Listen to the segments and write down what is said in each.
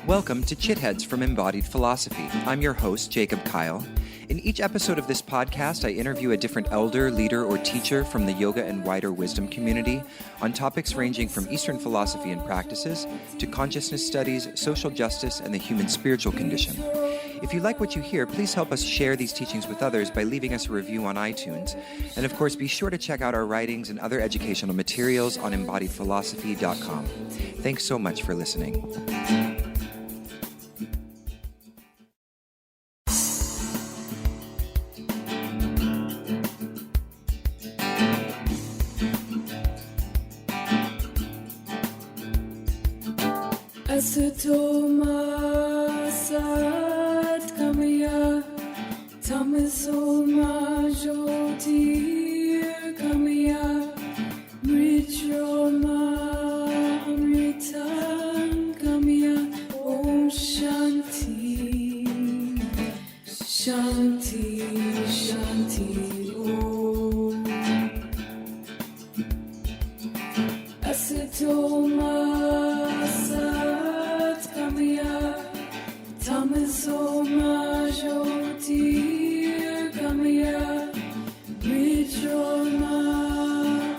Welcome to Chitheads from Embodied Philosophy. I'm your host, Jacob Kyle. In each episode of this podcast, I interview a different elder, leader, or teacher from the yoga and wider wisdom community on topics ranging from Eastern philosophy and practices to consciousness studies, social justice, and the human spiritual condition. If you like what you hear, please help us share these teachings with others by leaving us a review on iTunes. And of course, be sure to check out our writings and other educational materials on embodiedphilosophy.com. Thanks so much for listening. Asatoma sat kamaya tamasoma jyotir kamaya mrityoma amritam kamaya om shanti shanti shanti om asatoma Tamasoma jyotir kamaya mrityoma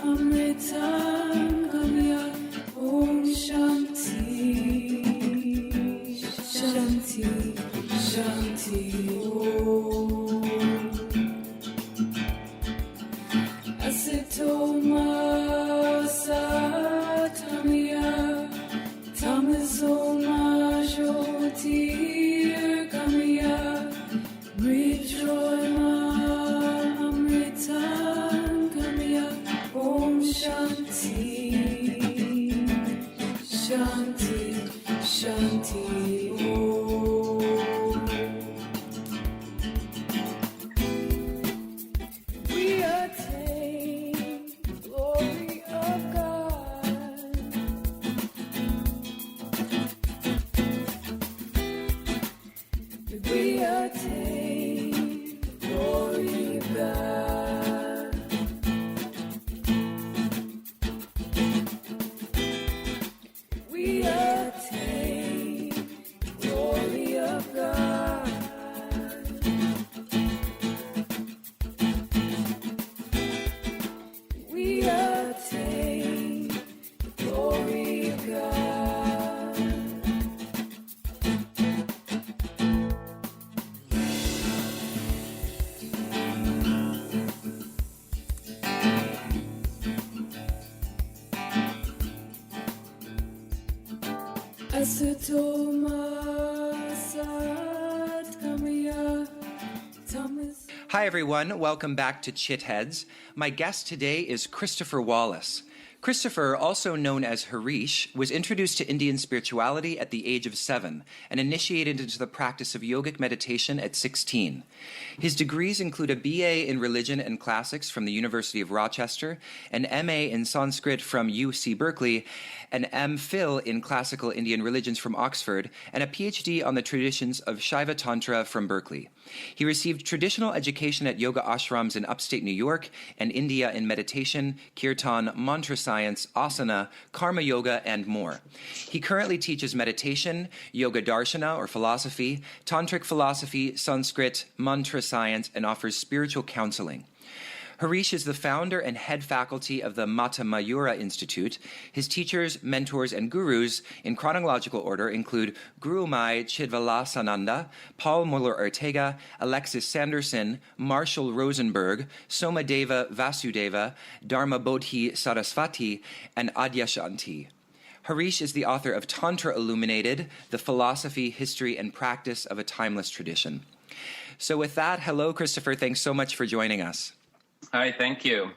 amritam kamaya om shanti shanti shanti om asatoma sat kamaya tamasoma jyotir kamaya mrityoma amritam kamaya om shanti shanti shanti om. We attain glory of God. We attain glory of God. We attain glory of God. We attain glory of God. Asatoma sat kamaya tamas. Hi, everyone. Welcome back to Chitheads. My guest today is Christopher Wallis. Christopher, also known as Harish, was introduced to Indian spirituality at the age of 7 and initiated into the practice of yogic meditation at 16. His degrees include a BA in Religion and Classics from the University of Rochester, an MA in Sanskrit from UC Berkeley, an MPhil in Classical Indian Religions from Oxford, and a PhD on the traditions of Shaiva Tantra from Berkeley. He received traditional education at yoga ashrams in upstate New York and India in meditation, kirtan, mantra science, asana, karma yoga, and more. He currently teaches meditation, yoga darshana or philosophy, tantric philosophy, Sanskrit, mantra science, and offers spiritual counseling. Harish is the founder and head faculty of the Mata Mayura Institute. His teachers, mentors, and gurus, in chronological order, include Gurumai Chidvalasananda, Paul Muller-Ortega, Alexis Sanderson, Marshall Rosenberg, Somadeva Vasudeva, Dharmabodhi Sarasvati, and Adyashanti. Harish is the author of Tantra Illuminated, The Philosophy, History, and Practice of a Timeless Tradition. So with that, hello, Christopher. Thanks so much for joining us. Hi, thank you.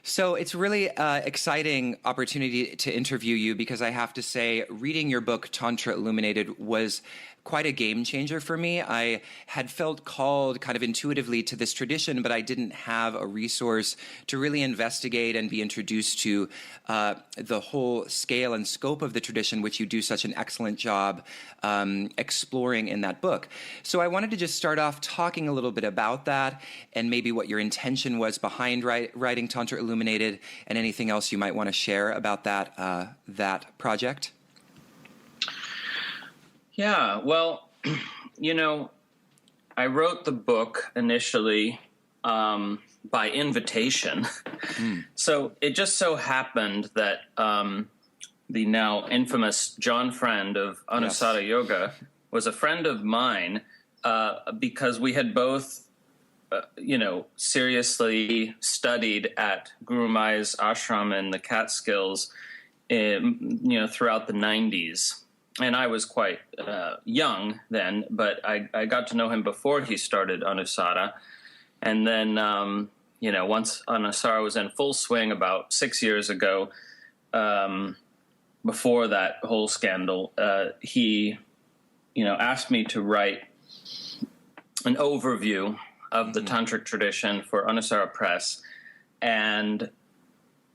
So it's really exciting opportunity to interview you because I have to say, reading your book, Tantra Illuminated, was quite a game changer for me. I had felt called kind of intuitively to this tradition, but I didn't have a resource to really investigate and be introduced to the whole scale and scope of the tradition, which you do such an excellent job exploring in that book. So I wanted to just start off talking a little bit about that and maybe what your intention was behind writing Tantra Illuminated and anything else you might want to share about that project. Yeah, well, you know, I wrote the book initially by invitation. So it just so happened that the now infamous John Friend of Anusara Yoga was a friend of mine because we had both, seriously studied at Guru Mai's ashram in the Catskills, throughout the 90s. And I was quite young then, but I got to know him before he started Anusara. And then, once Anusara was in full swing about 6 years ago, before that whole scandal, he, asked me to write an overview of the Tantric tradition for Anusara Press. And,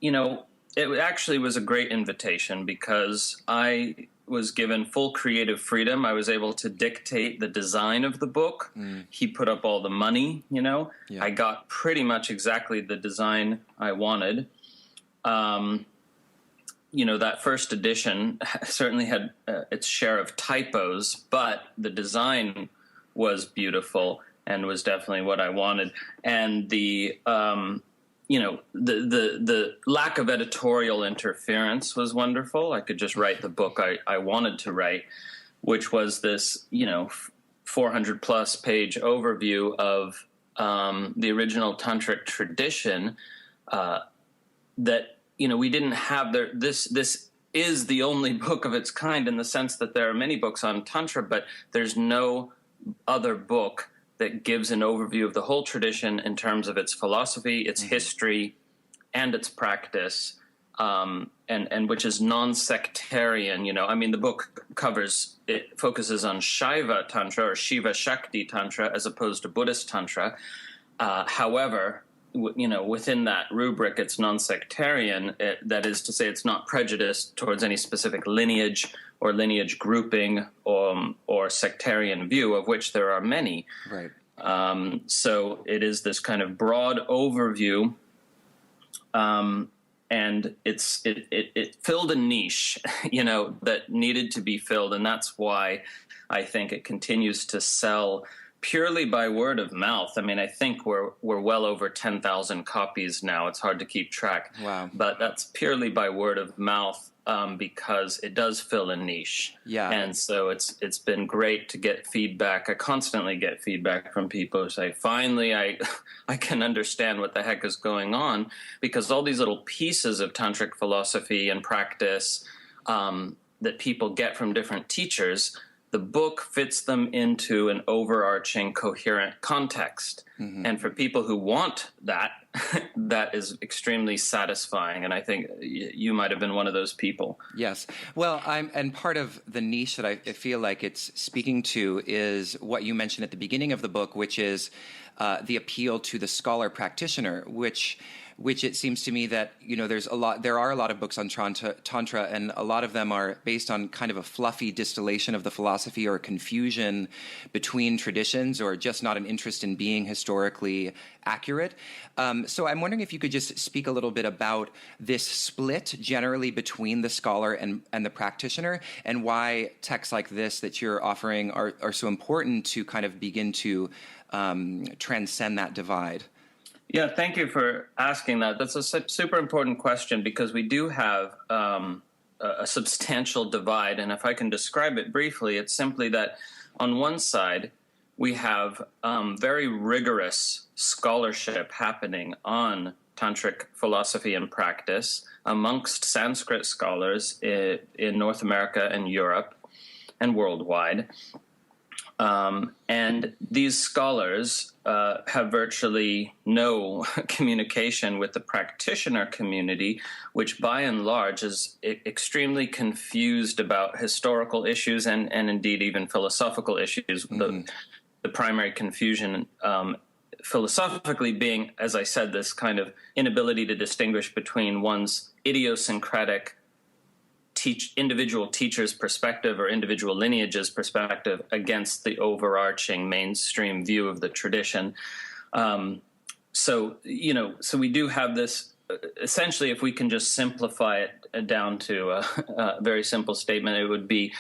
it actually was a great invitation because I was given full creative freedom. I was able to dictate the design of the book. He put up all the money, I got pretty much exactly the design I wanted. That first edition certainly had its share of typos, but the design was beautiful and was definitely what I wanted. And the lack of editorial interference was wonderful. I could just write the book I wanted to write, which was this, 400 plus page overview of the original Tantric tradition that, we didn't have there. This is the only book of its kind in the sense that there are many books on Tantra, but there's no other book that gives an overview of the whole tradition in terms of its philosophy, its history, and its practice, and which is non-sectarian. The book focuses on Shaiva Tantra or Shiva Shakti Tantra as opposed to Buddhist Tantra. However, within that rubric, it's non-sectarian. That is to say, it's not prejudiced towards any specific lineage or lineage grouping or sectarian view, of which there are many. Right. So it is this kind of broad overview, and it filled a niche, that needed to be filled, and that's why I think it continues to sell purely by word of mouth. I think we're well over 10,000 copies now. It's hard to keep track. Wow. But that's purely by word of mouth because it does fill a niche. Yeah. And so it's been great to get feedback. I constantly get feedback from people who say, finally, I can understand what the heck is going on, because all these little pieces of tantric philosophy and practice that people get from different teachers, the book fits them into an overarching, coherent context. And for people who want that, that is extremely satisfying. And I think you might have been one of those people. Yes. Well, and part of the niche that I feel like it's speaking to is what you mentioned at the beginning of the book, which is the appeal to the scholar practitioner, which it seems to me that, there are a lot of books on Tantra, and a lot of them are based on kind of a fluffy distillation of the philosophy or confusion between traditions, or just not an interest in being historically accurate. So I'm wondering if you could just speak a little bit about this split generally between the scholar and the practitioner, and why texts like this that you're offering are so important to kind of begin to transcend that divide. Yeah, thank you for asking that. That's a super important question, because we do have a substantial divide. And if I can describe it briefly, it's simply that on one side, we have very rigorous scholarship happening on tantric philosophy and practice amongst Sanskrit scholars in North America and Europe and worldwide. And these scholars have virtually no communication with the practitioner community, which by and large is extremely confused about historical issues and indeed even philosophical issues. The primary confusion philosophically being, as I said, this kind of inability to distinguish between one's idiosyncratic individual teacher's perspective or individual lineage's perspective against the overarching mainstream view of the tradition. So we do have this, essentially, if we can just simplify it down to a very simple statement, it would be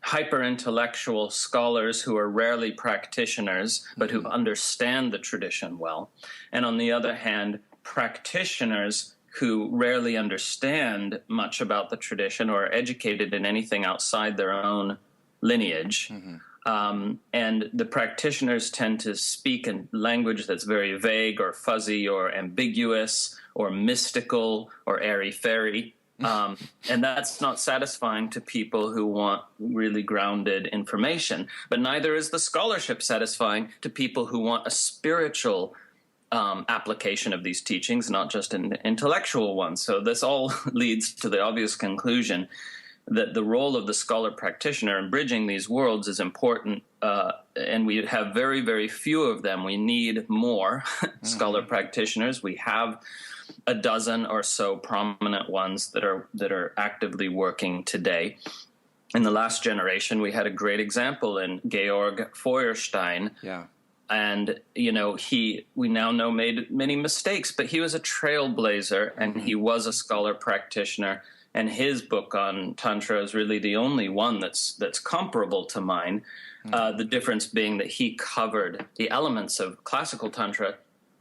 hyper-intellectual scholars who are rarely practitioners, but who understand the tradition well. And on the other hand, practitioners who rarely understand much about the tradition or are educated in anything outside their own lineage. And the practitioners tend to speak in language that's very vague or fuzzy or ambiguous or mystical or airy-fairy. And that's not satisfying to people who want really grounded information. But neither is the scholarship satisfying to people who want a spiritual application of these teachings, not just an intellectual one. So this all leads to the obvious conclusion that the role of the scholar practitioner in bridging these worlds is important, and we have very, very few of them. We need more scholar practitioners. We have a dozen or so prominent ones that are actively working today. In the last generation, we had a great example in Georg Feuerstein. Yeah. And, we now know made many mistakes, but he was a trailblazer and he was a scholar practitioner. And his book on Tantra is really the only one that's comparable to mine. The difference being that he covered the elements of classical Tantra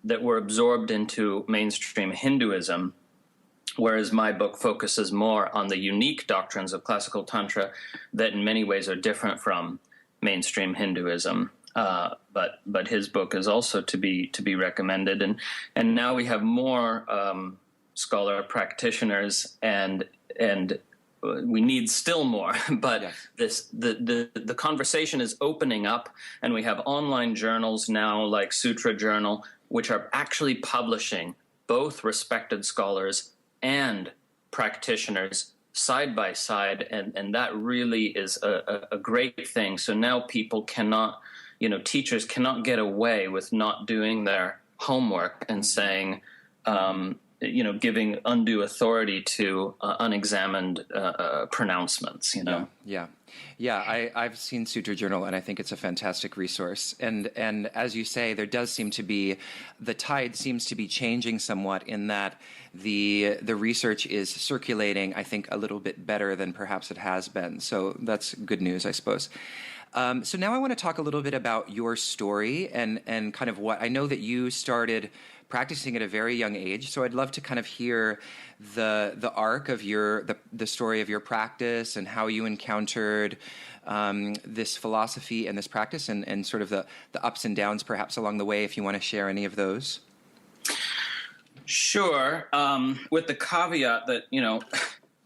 that were absorbed into mainstream Hinduism, whereas my book focuses more on the unique doctrines of classical Tantra that in many ways are different from mainstream Hinduism. But his book is also to be recommended, and now we have more scholar practitioners, and we need still more. But yes. The conversation is opening up, and we have online journals now like Sutra Journal, which are actually publishing both respected scholars and practitioners side by side, and that really is a great thing. So now people cannot, teachers cannot get away with not doing their homework and saying, giving undue authority to unexamined pronouncements, Yeah, I've seen Sutra Journal, and I think it's a fantastic resource. And as you say, there does seem to be, the tide seems to be changing somewhat in that the research is circulating, I think, a little bit better than perhaps it has been. So that's good news, I suppose. So now I want to talk a little bit about your story and kind of what, I know that you started practicing at a very young age, so I'd love to kind of hear the arc of the story of your practice and how you encountered this philosophy and this practice, and sort of the ups and downs perhaps along the way, if you want to share any of those. Sure, with the caveat that,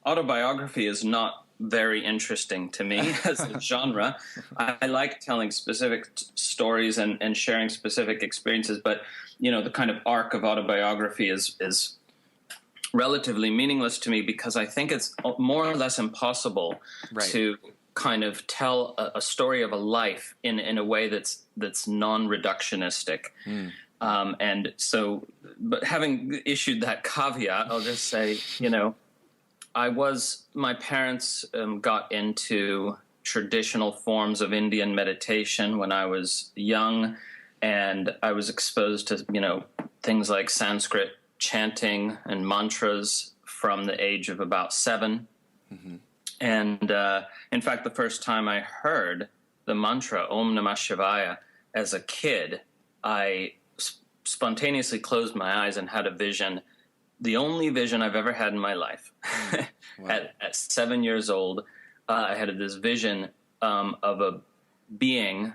autobiography is not very interesting to me as a genre. I like telling specific stories and sharing specific experiences, but the kind of arc of autobiography is relatively meaningless to me because I think it's more or less impossible to kind of tell a story of a life in a way that's non-reductionistic. And so, but having issued that caveat, I'll just say, my parents got into traditional forms of Indian meditation when I was young, and I was exposed to, things like Sanskrit chanting and mantras from the age of about 7. Mm-hmm. And in fact, the first time I heard the mantra Om Namah Shivaya as a kid, I spontaneously closed my eyes and had a vision, the only vision I've ever had in my life. Wow. At 7 years old, I had this vision of a being,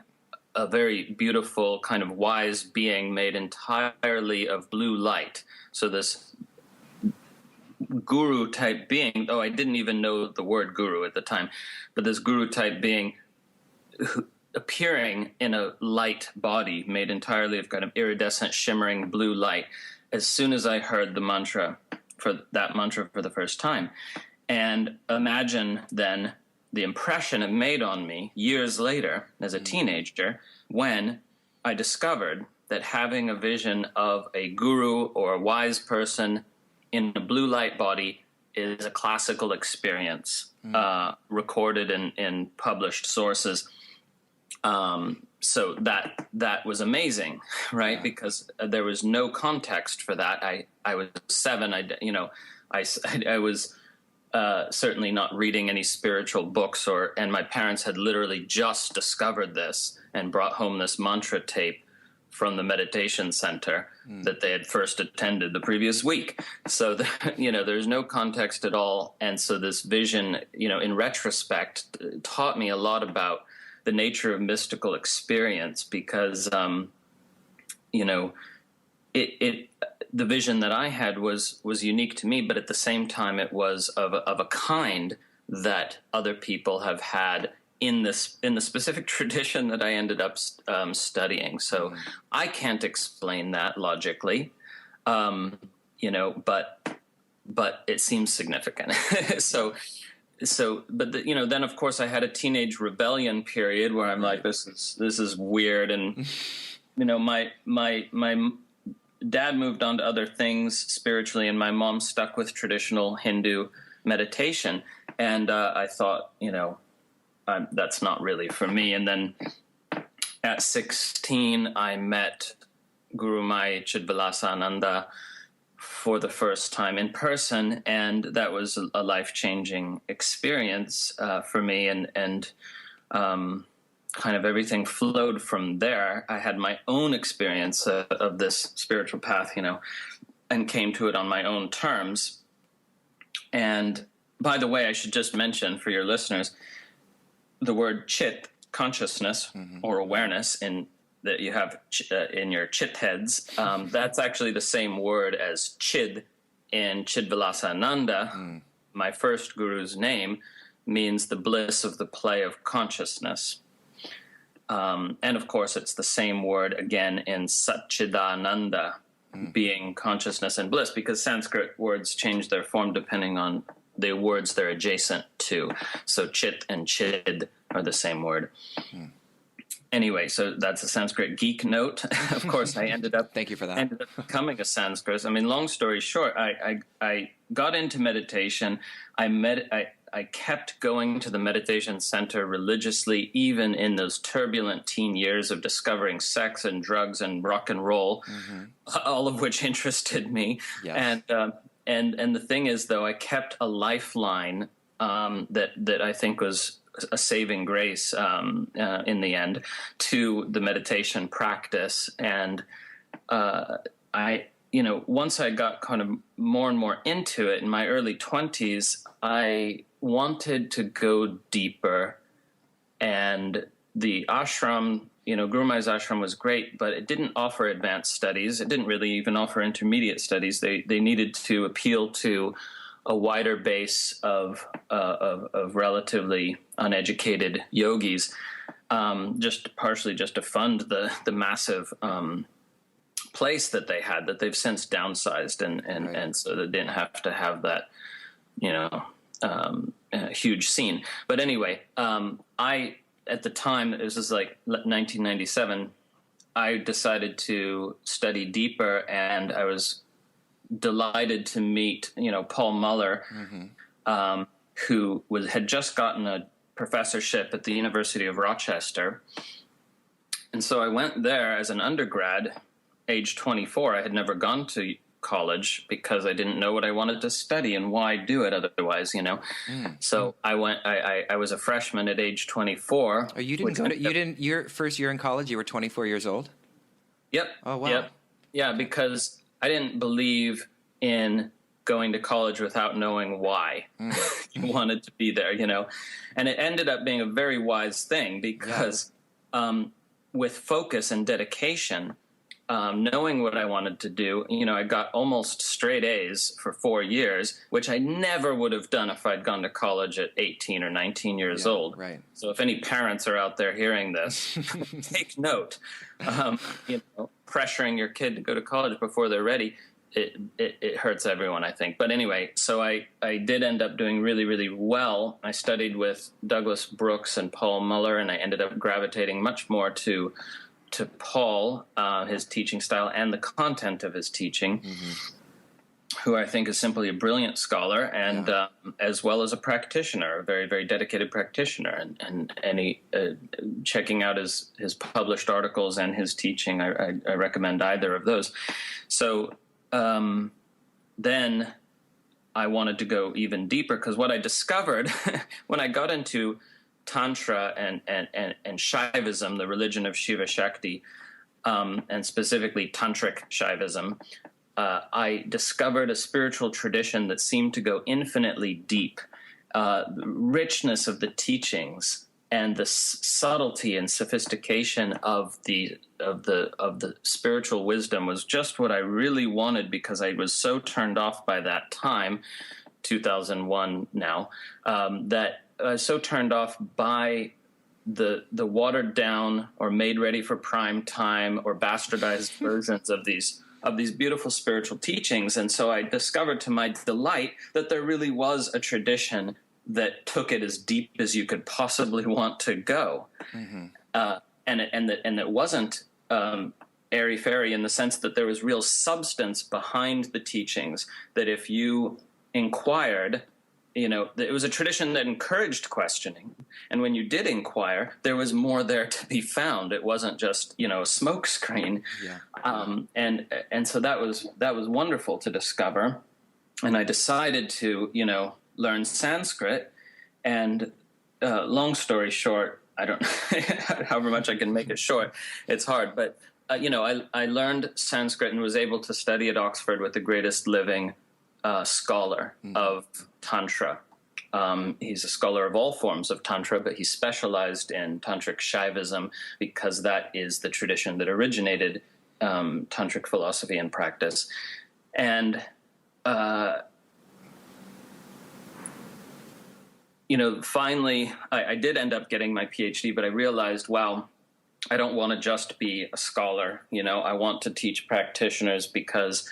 a very beautiful kind of wise being made entirely of blue light. So this guru-type being, though I didn't even know the word guru at the time, but this guru-type being appearing in a light body made entirely of kind of iridescent, shimmering blue light as soon as I heard the mantra for the first time. And imagine then the impression it made on me years later as a teenager when I discovered that having a vision of a guru or a wise person in a blue light body is a classical experience, recorded in published sources. So that was amazing, right? Yeah. Because there was no context for that. I was 7. I was certainly not reading any spiritual books, and my parents had literally just discovered this and brought home this mantra tape from the meditation center that they had first attended the previous week. So, there's no context at all. And so this vision, in retrospect, taught me a lot about the nature of mystical experience because, the vision that I had was unique to me, but at the same time, it was of a kind that other people have had in the specific tradition that I ended up studying. So I can't explain that logically, but it seems significant. Then of course I had a teenage rebellion period where I'm like, this is weird, and my dad moved on to other things spiritually, and my mom stuck with traditional Hindu meditation, and I thought, that's not really for me. And then at 16, I met Guru Mai Chidvilasananda for the first time in person, and that was a life-changing experience for me, and kind of everything flowed from there. I had my own experience of this spiritual path, and came to it on my own terms. And by the way, I should just mention for your listeners, the word chit, consciousness or awareness, that you have in your chit heads, that's actually the same word as chid in Chidvilasananda. My first guru's name means the bliss of the play of consciousness. And of course, it's the same word again in Satchidananda, being consciousness and bliss, because Sanskrit words change their form depending on the words they're adjacent to. So chit and chid are the same word. Anyway, so that's a Sanskrit geek note. Of course, I ended up Thank you for that. Ended up becoming a Sanskrit. I mean, long story short, I got into meditation. I kept going to the meditation center religiously, even in those turbulent teen years of discovering sex and drugs and rock and roll, all of which interested me. Yes. And the thing is, though, I kept a lifeline that I think was a saving grace in the end to the meditation practice. And once I got kind of more and more into it in my early 20s, I wanted to go deeper. And the ashram, Guru Mai's ashram was great, but it didn't offer advanced studies. It didn't really even offer intermediate studies. They needed to appeal to a wider base of relatively uneducated yogis, partially just to fund the massive place that they had, that they've since downsized, and so they didn't have to have that, huge scene. But anyway, at the time, this was like 1997, I decided to study deeper, and I was delighted to meet, Paul Muller, who had just gotten a professorship at the University of Rochester. And so I went there as an undergrad, age 24. I had never gone to college because I didn't know what I wanted to study and why do it otherwise, So I went. I was a freshman at age 24. Oh, you didn't go to your first year in college? You were 24 years old? Yep. Oh, wow. Yep. Yeah, because I didn't believe in going to college without knowing why you wanted to be there, And it ended up being a very wise thing because with focus and dedication, knowing what I wanted to do, I got almost straight A's for 4 years, which I never would have done if I'd gone to college at 18 or 19 years old. Right. So if any parents are out there hearing this, take note. Pressuring your kid to go to college before they're ready, it hurts everyone, I think. But anyway, so I did end up doing really, really well. I studied with Douglas Brooks and Paul Muller, and I ended up gravitating much more to Paul, his teaching style, and the content of his teaching, who I think is simply a brilliant scholar, and as well as a practitioner, a very, very dedicated practitioner. And he, checking out his published articles and his teaching, I recommend either of those. So then I wanted to go even deeper, because what I discovered when I got into Tantra and Shaivism, the religion of Shiva Shakti, and specifically Tantric Shaivism, I discovered a spiritual tradition that seemed to go infinitely deep. The richness of the teachings and the subtlety and sophistication of the spiritual wisdom was just what I really wanted, because I was so turned off by that time, 2001 now, that I was so turned off by the watered down or made ready for prime time or bastardized versions of these beautiful spiritual teachings. And so I discovered to my delight that there really was a tradition that took it as deep as you could possibly want to go. Mm-hmm. And it wasn't airy-fairy, in the sense that there was real substance behind the teachings, that if you inquired, it was a tradition that encouraged questioning. And when you did inquire, there was more there to be found. It wasn't just, a smoke screen. Yeah. And so that was wonderful to discover. And I decided to, learn Sanskrit. And long story short, I don't however much I can make it short, it's hard. But, I learned Sanskrit and was able to study at Oxford with the greatest living scholar of Tantra. He's a scholar of all forms of Tantra, but he specialized in Tantric Shaivism, because that is the tradition that originated Tantric philosophy and practice. And, finally, I did end up getting my PhD, but I realized, wow, I don't want to just be a scholar. I want to teach practitioners, because,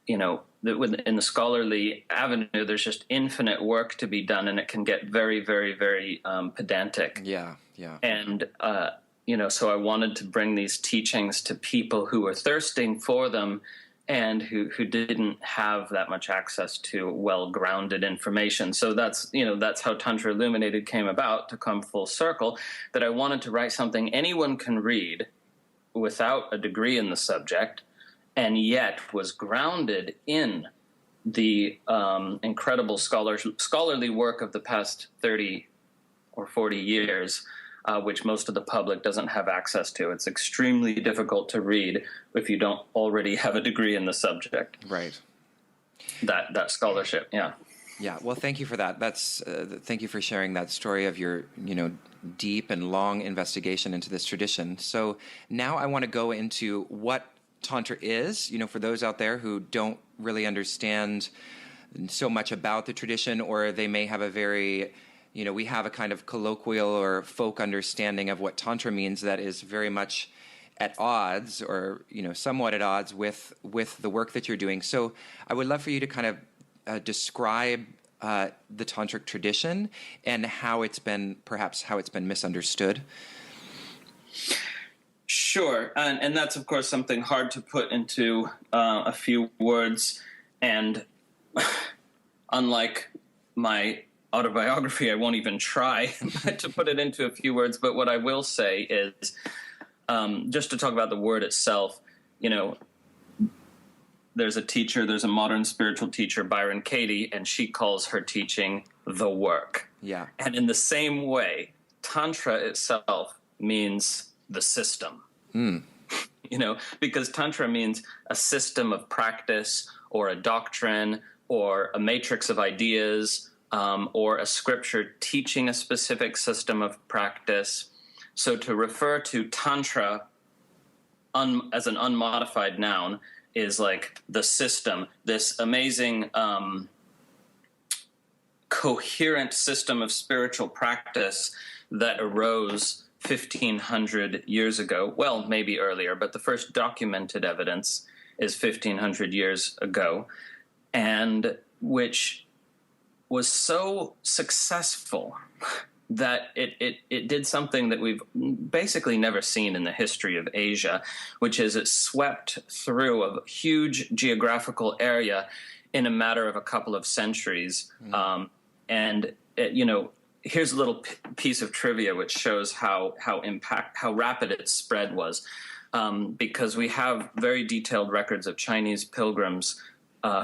in the scholarly avenue, there's just infinite work to be done, and it can get very, very, very pedantic. Yeah. And, so I wanted to bring these teachings to people who were thirsting for them, and who didn't have that much access to well-grounded information. So that's how Tantra Illuminated came about, to come full circle, that I wanted to write something anyone can read without a degree in the subject, and yet was grounded in the incredible scholarly work of the past 30 or 40 years, which most of the public doesn't have access to. It's extremely difficult to read if you don't already have a degree in the subject. Right. That scholarship, yeah. Yeah, well, thank you for that. Thank you for sharing that story of your, deep and long investigation into this tradition. So now I want to go into what Tantra is, for those out there who don't really understand so much about the tradition, or they may have a very, we have a kind of colloquial or folk understanding of what Tantra means that is very much at odds, or, somewhat at odds with the work that you're doing. So I would love for you to kind of describe the Tantric tradition and how it's been misunderstood. Sure, and that's, of course, something hard to put into a few words, and unlike my autobiography, I won't even try to put it into a few words, but what I will say is, just to talk about the word itself, there's a modern spiritual teacher, Byron Katie, and she calls her teaching the work. Yeah. And in the same way, Tantra itself means the system. Because Tantra means a system of practice, or a doctrine, or a matrix of ideas, or a scripture teaching a specific system of practice. So to refer to Tantra as an unmodified noun is like the system, this amazing coherent system of spiritual practice that arose 1,500 years ago. Well, maybe earlier, but the first documented evidence is 1,500 years ago, and which was so successful that it did something that we've basically never seen in the history of Asia, which is it swept through a huge geographical area in a matter of a couple of centuries. Here's a little piece of trivia which shows how rapid its spread was, because we have very detailed records of Chinese pilgrims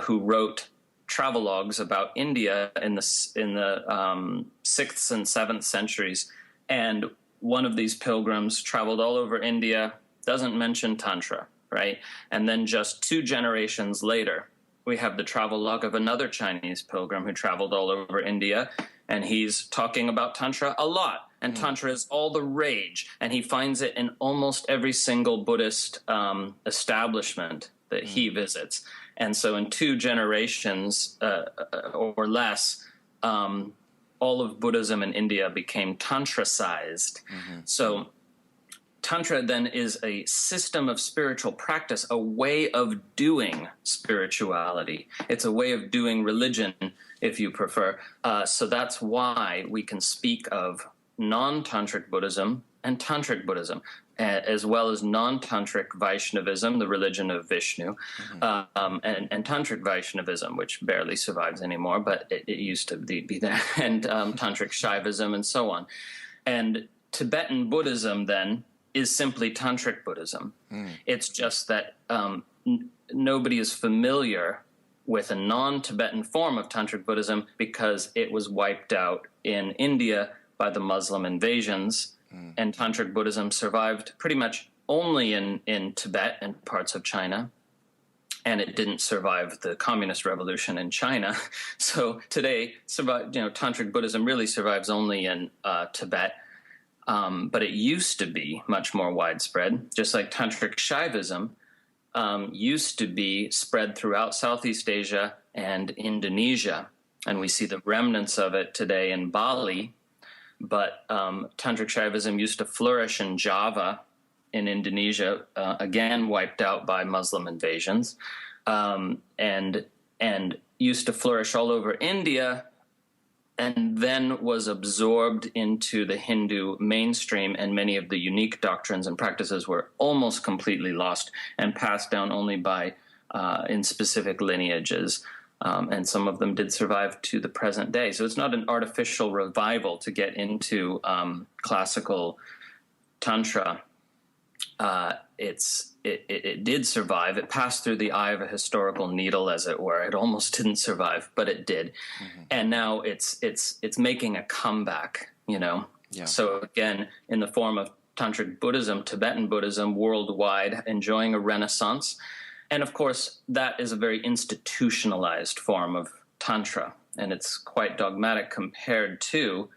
who wrote travelogues about India in the 6th and 7th centuries, and one of these pilgrims traveled all over India, doesn't mention Tantra, right? And then just 2 generations later, we have the travelogue of another Chinese pilgrim who traveled all over India, and he's talking about Tantra a lot. And Tantra is all the rage, and he finds it in almost every single Buddhist establishment that he visits. And so in 2 generations or less, all of Buddhism in India became Tantricized. So Tantra then is a system of spiritual practice, a way of doing spirituality. It's a way of doing religion, if you prefer. So that's why we can speak of non-tantric Buddhism and tantric Buddhism, as well as non-tantric Vaishnavism, the religion of Vishnu, and tantric Vaishnavism, which barely survives anymore, but it used to be there, and tantric Shaivism, and so on. And Tibetan Buddhism, then, is simply tantric Buddhism. It's just that nobody is familiar with a non-Tibetan form of tantric Buddhism because it was wiped out in India by the Muslim invasions, and tantric Buddhism survived pretty much only in Tibet and parts of China, and it didn't survive the communist revolution in China. So today, tantric Buddhism really survives only in Tibet, but it used to be much more widespread, just like tantric Shaivism used to be spread throughout Southeast Asia and Indonesia, and we see the remnants of it today in Bali. But tantric Shaivism used to flourish in Java, in Indonesia, again wiped out by Muslim invasions, and used to flourish all over India, and then was absorbed into the Hindu mainstream, and many of the unique doctrines and practices were almost completely lost and passed down only by in specific lineages. And some of them did survive to the present day. So it's not an artificial revival to get into classical Tantra. It did survive. It passed through the eye of a historical needle, as it were. It almost didn't survive, but it did. And now it's making a comeback, Yeah. So again, in the form of Tantric Buddhism, Tibetan Buddhism, worldwide, enjoying a renaissance. And of course, that is a very institutionalized form of Tantra, and it's quite dogmatic compared to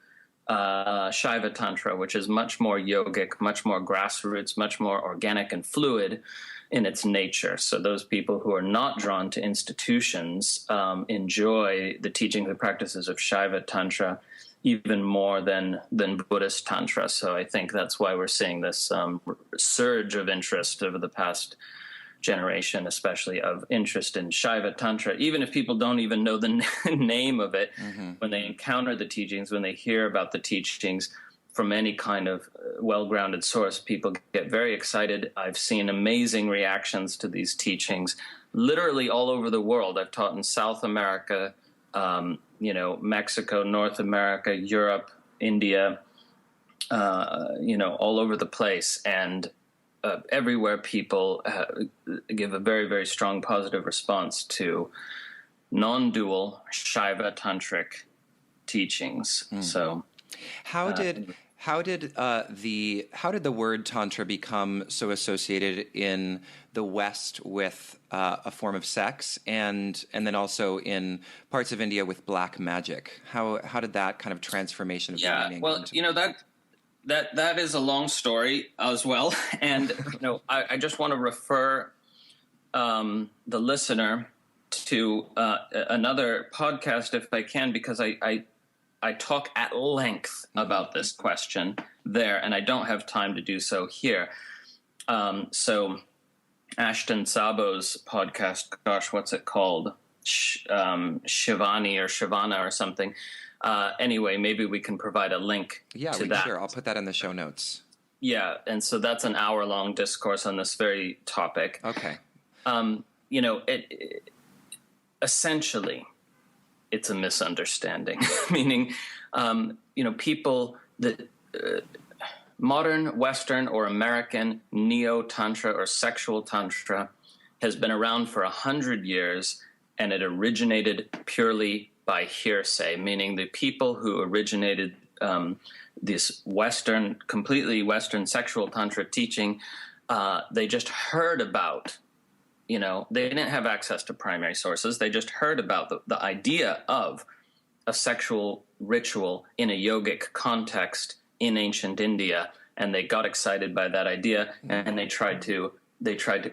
Shaiva Tantra, which is much more yogic, much more grassroots, much more organic and fluid in its nature. So those people who are not drawn to institutions enjoy the teachings and practices of Shaiva Tantra even more than Buddhist Tantra. So I think that's why we're seeing this surge of interest over the past generation, especially of interest in Shaiva Tantra, even if people don't even know the name of it. When they encounter the teachings, when they hear about the teachings from any kind of well-grounded source, people get very excited. I've seen amazing reactions to these teachings literally all over the world. I've taught in South America, Mexico, North America, Europe, India, all over the place. And everywhere people give a very, very strong positive response to non-dual Shaiva Tantric teachings. So how did the word Tantra become so associated in the West with a form of sex, and then also in parts of India with black magic? How did that kind of transformation of meaning? Well, that is a long story as well, and I just want to refer the listener to another podcast if I can, because I talk at length about this question there, and I don't have time to do so here. So Ashton Sabo's podcast, gosh, what's it called? Shivani or Shivana or something. Anyway, maybe we can provide a link to that. Sure, I'll put that in the show notes. Yeah, and so that's an hour-long discourse on this very topic. Okay. Essentially, it's a misunderstanding, meaning, people that modern Western or American neo-tantra or sexual tantra has been around for 100 years, and it originated purely by hearsay, meaning the people who originated this completely Western sexual Tantra teaching, they just heard about, they didn't have access to primary sources. They just heard about the idea of a sexual ritual in a yogic context in ancient India, and they got excited by that idea, and they tried to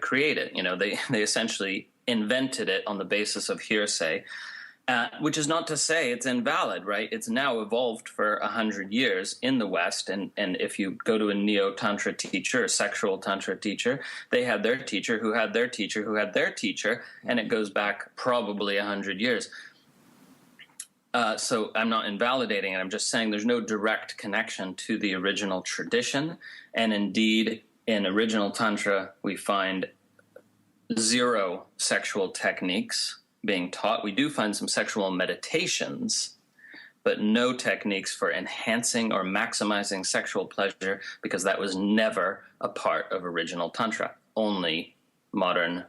create it. They essentially invented it on the basis of hearsay, which is not to say it's invalid, right? It's now evolved for 100 years in the West, and if you go to a neo-tantra teacher, a sexual tantra teacher, they had their teacher who had their teacher who had their teacher, and it goes back probably 100 years. So I'm not invalidating it. I'm just saying there's no direct connection to the original tradition. And indeed, in original Tantra, we find 0 sexual techniques being taught. We do find some sexual meditations, but no techniques for enhancing or maximizing sexual pleasure, because that was never a part of original Tantra. Only modern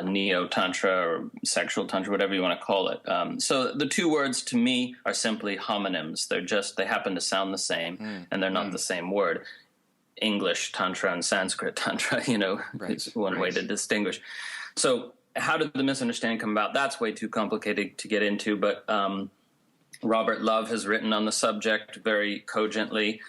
neo-tantra or sexual tantra, whatever you want to call it. So the two words to me are simply homonyms. They happen to sound the same, and they're not the same word. English tantra and Sanskrit tantra, is one way to distinguish. So how did the misunderstanding come about? That's way too complicated to get into, but Robert Love has written on the subject very cogently.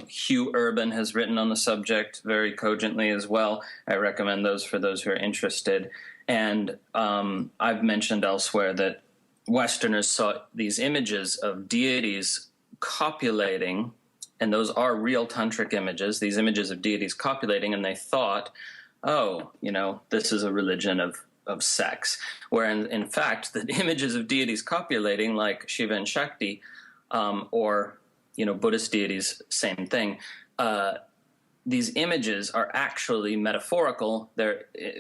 Hugh Urban has written on the subject very cogently as well. I recommend those for those who are interested. And I've mentioned elsewhere that Westerners saw these images of deities copulating, and those are real tantric images, these images of deities copulating, and they thought, this is a religion of sex, where in fact the images of deities copulating, like Shiva and Shakti, or Buddhist deities, same thing. These images are actually metaphorical.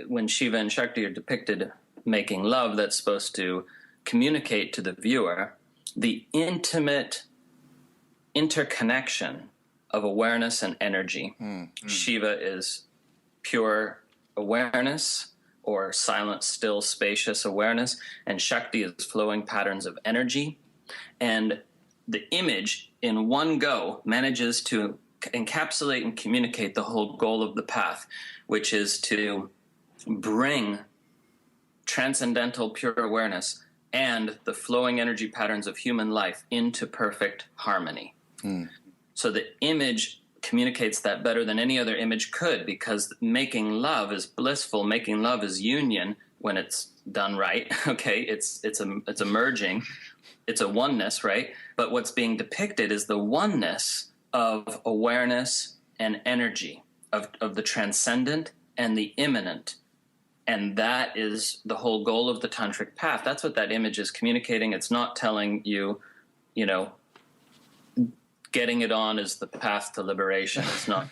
When Shiva and Shakti are depicted making love, that's supposed to communicate to the viewer the intimate interconnection of awareness and energy. Shiva is pure awareness, or silent, still, spacious awareness, and Shakti is flowing patterns of energy. And the image in one go manages to encapsulate and communicate the whole goal of the path, which is to bring transcendental pure awareness and the flowing energy patterns of human life into perfect harmony. So the image communicates that better than any other image could, because making love is blissful. Making love is union when it's done right. Okay, it's a merging, it's a oneness, right? But what's being depicted is the oneness of awareness and energy, of the transcendent and the immanent. And that is the whole goal of the tantric path. That's what that image is communicating. It's not telling you, getting it on is the path to liberation.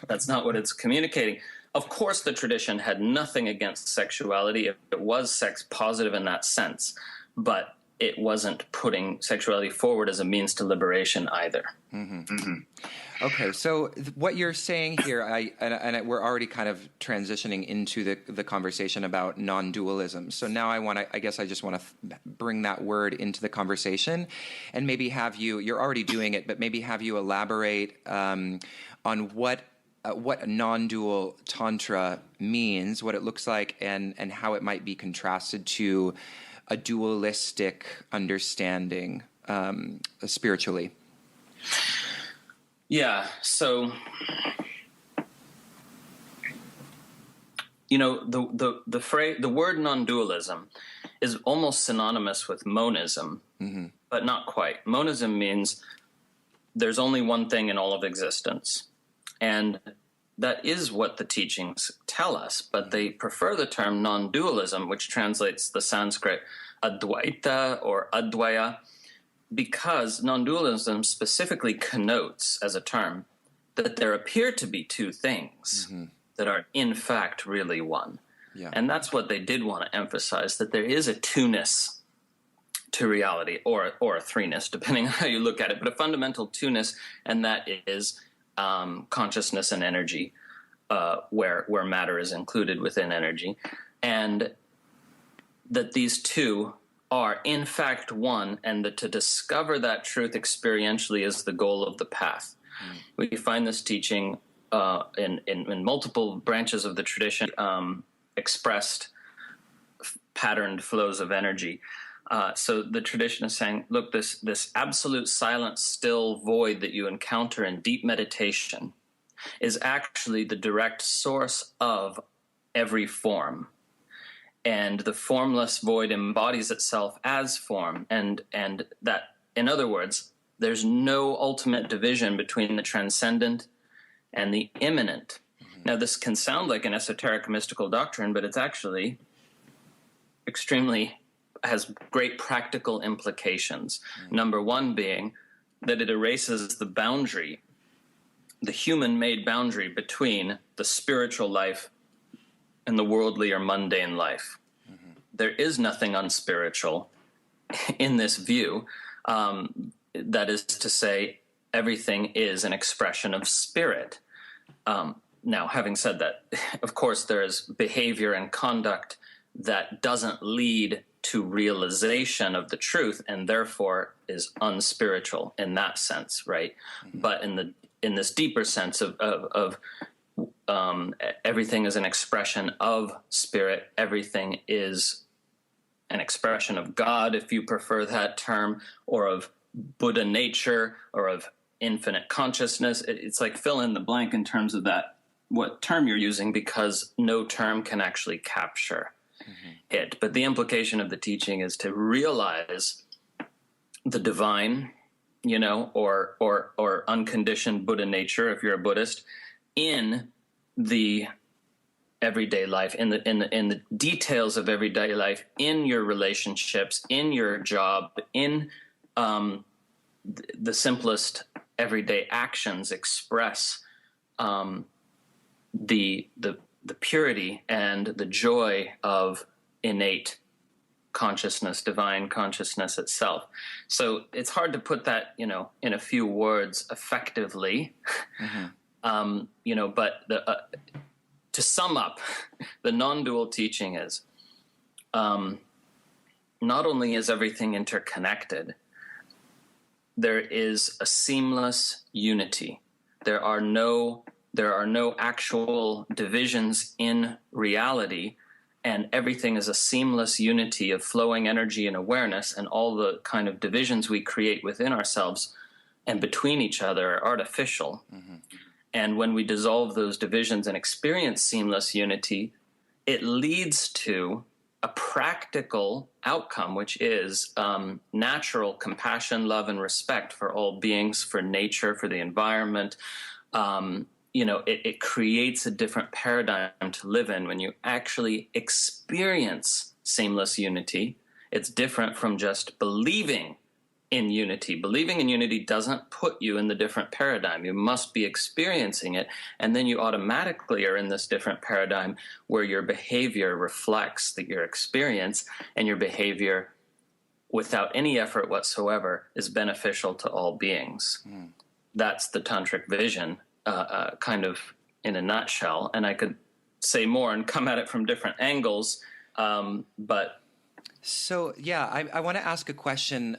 That's not what it's communicating. Of course, the tradition had nothing against sexuality. It was sex positive in that sense, but it wasn't putting sexuality forward as a means to liberation either. Okay, so what you're saying here, we're already kind of transitioning into the conversation about non-dualism. So now I guess I just want to bring that word into the conversation, and maybe have you're already doing it, but maybe have you elaborate on what non-dual tantra means, what it looks like, and how it might be contrasted to a dualistic understanding spiritually. Yeah, so the word non-dualism is almost synonymous with monism, but not quite. Monism means there's only one thing in all of existence, and that is what the teachings tell us, but they prefer the term non-dualism, which translates the Sanskrit Advaita or Advaya, because non-dualism specifically connotes as a term that there appear to be two things that are in fact really one. Yeah. And that's what they did want to emphasize, that there is a two-ness to reality, or a threeness, depending on how you look at it, but a fundamental two-ness, and that is consciousness and energy, where matter is included within energy, and that these two are in fact one, and that to discover that truth experientially is the goal of the path. We find this teaching in multiple branches of the tradition, expressed patterned flows of energy. So the tradition is saying, look, this absolute silent, still void that you encounter in deep meditation is actually the direct source of every form. And the formless void embodies itself as form. And that, in other words, there's no ultimate division between the transcendent and the immanent. Now, this can sound like an esoteric mystical doctrine, but it's actually has great practical implications. Number one being that it erases the boundary, the human-made boundary between the spiritual life and the worldly or mundane life. There is nothing unspiritual in this view. That is to say, everything is an expression of spirit. Now, having said that, of course, there is behavior and conduct that doesn't lead to realization of the truth and therefore is unspiritual in that sense, right? But in this deeper sense of everything is an expression of spirit, everything is an expression of God, if you prefer that term, or of Buddha nature, or of infinite consciousness. It's like fill in the blank in terms of that, what term you're using, because no term can actually capture it. But the implication of the teaching is to realize the divine, or unconditioned Buddha nature, if you're a Buddhist, in the everyday life, in the details of everyday life, in your relationships, in your job, in the simplest everyday actions express the purity and the joy of innate consciousness, divine consciousness itself. So it's hard to put that, in a few words effectively. But to sum up, the non-dual teaching is not only is everything interconnected, there is a seamless unity. There are no actual divisions in reality, and everything is a seamless unity of flowing energy and awareness, and all the kind of divisions we create within ourselves and between each other are artificial. And when we dissolve those divisions and experience seamless unity, it leads to a practical outcome, which is natural compassion, love, and respect for all beings, for nature, for the environment. It creates a different paradigm to live in when you actually experience seamless unity. It's different from just believing in unity. Believing in unity doesn't put you in the different paradigm. You must be experiencing it, and then you automatically are in this different paradigm where your behavior reflects your experience, and your behavior, without any effort whatsoever, is beneficial to all beings. That's the tantric vision, kind of in a nutshell. And I could say more and come at it from different angles, but... So, yeah, I want to ask a question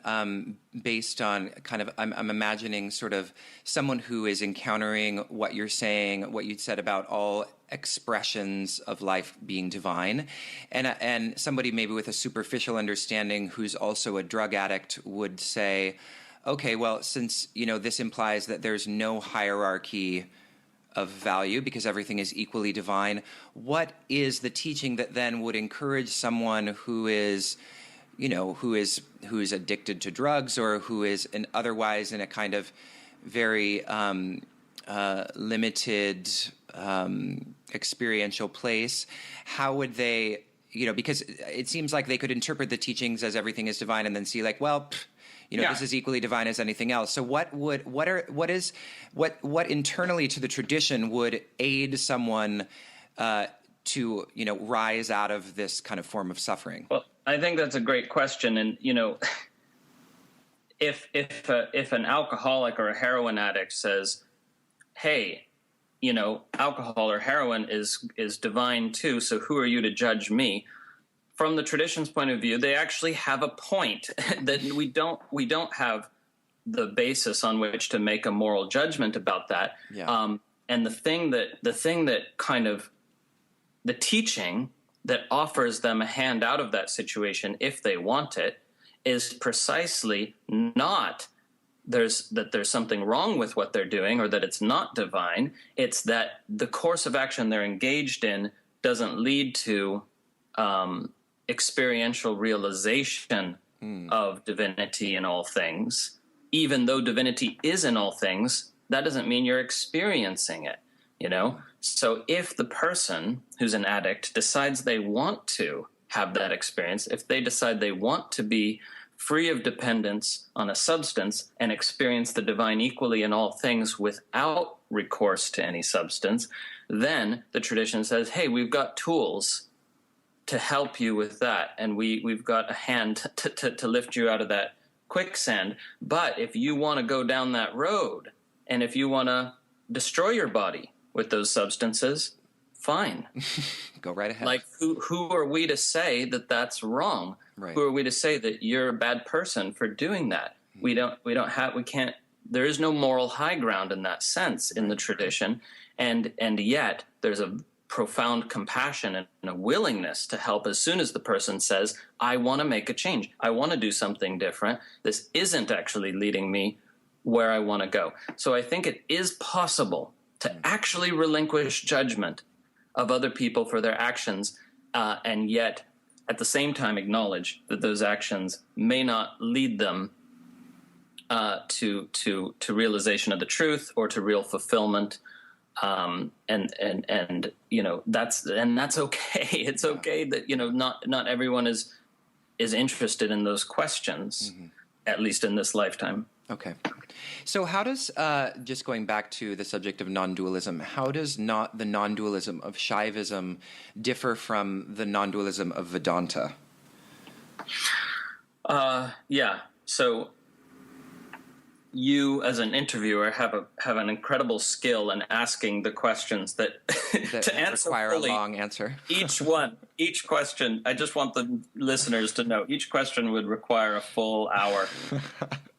based on kind of, I'm imagining sort of someone who is encountering what you're saying, what you said about all expressions of life being divine, and somebody maybe with a superficial understanding who's also a drug addict would say, okay, well, since, this implies that there's no hierarchy of value because everything is equally divine, what is the teaching that then would encourage someone who is addicted to drugs, or who is otherwise in a kind of very limited experiential place? How would they, because it seems like they could interpret the teachings as everything is divine and then see this is equally divine as anything else. So what internally to the tradition would aid someone to rise out of this kind of form of suffering? Well, I think that's a great question, and if an alcoholic or a heroin addict says, "Hey, alcohol or heroin is divine too, so who are you to judge me?" from the tradition's point of view, they actually have a point that we don't have the basis on which to make a moral judgment about that. Yeah. And the thing that kind of the teaching that offers them a hand out of that situation, if they want it, is precisely not there's something wrong with what they're doing or that it's not divine. It's that the course of action they're engaged in doesn't lead to experiential realization of divinity in all things. Even though divinity is in all things, that doesn't mean you're experiencing it, you know? So if the person who's an addict decides they want to have that experience, if they decide they want to be free of dependence on a substance and experience the divine equally in all things without recourse to any substance, then the tradition says, hey, we've got tools to help you with that, and we've got a hand to lift you out of that quicksand. But if you want to go down that road, and if you want to destroy your body with those substances, fine. Go right ahead. Like, who are we to say that that's wrong? Right. Who are we to say that you're a bad person for doing that? We can't, there is no moral high ground in that sense in the tradition. And yet there's a profound compassion and a willingness to help as soon as the person says, I want to make a change. I want to do something different. This isn't actually leading me where I want to go. So I think it is possible to actually relinquish judgment of other people for their actions, and yet at the same time acknowledge that those actions may not lead them to realization of the truth or to real fulfillment. And you know, that's okay. It's okay that, you know, not everyone is interested in those questions, at least in this lifetime. Okay. So how does, just going back to the subject of non-dualism, how does the non-dualism of Shaivism differ from the non-dualism of Vedanta? Yeah. So you, as an interviewer, have an incredible skill in asking the questions that to answer require fully, a long answer. each question. I just want the listeners to know each question would require a full hour,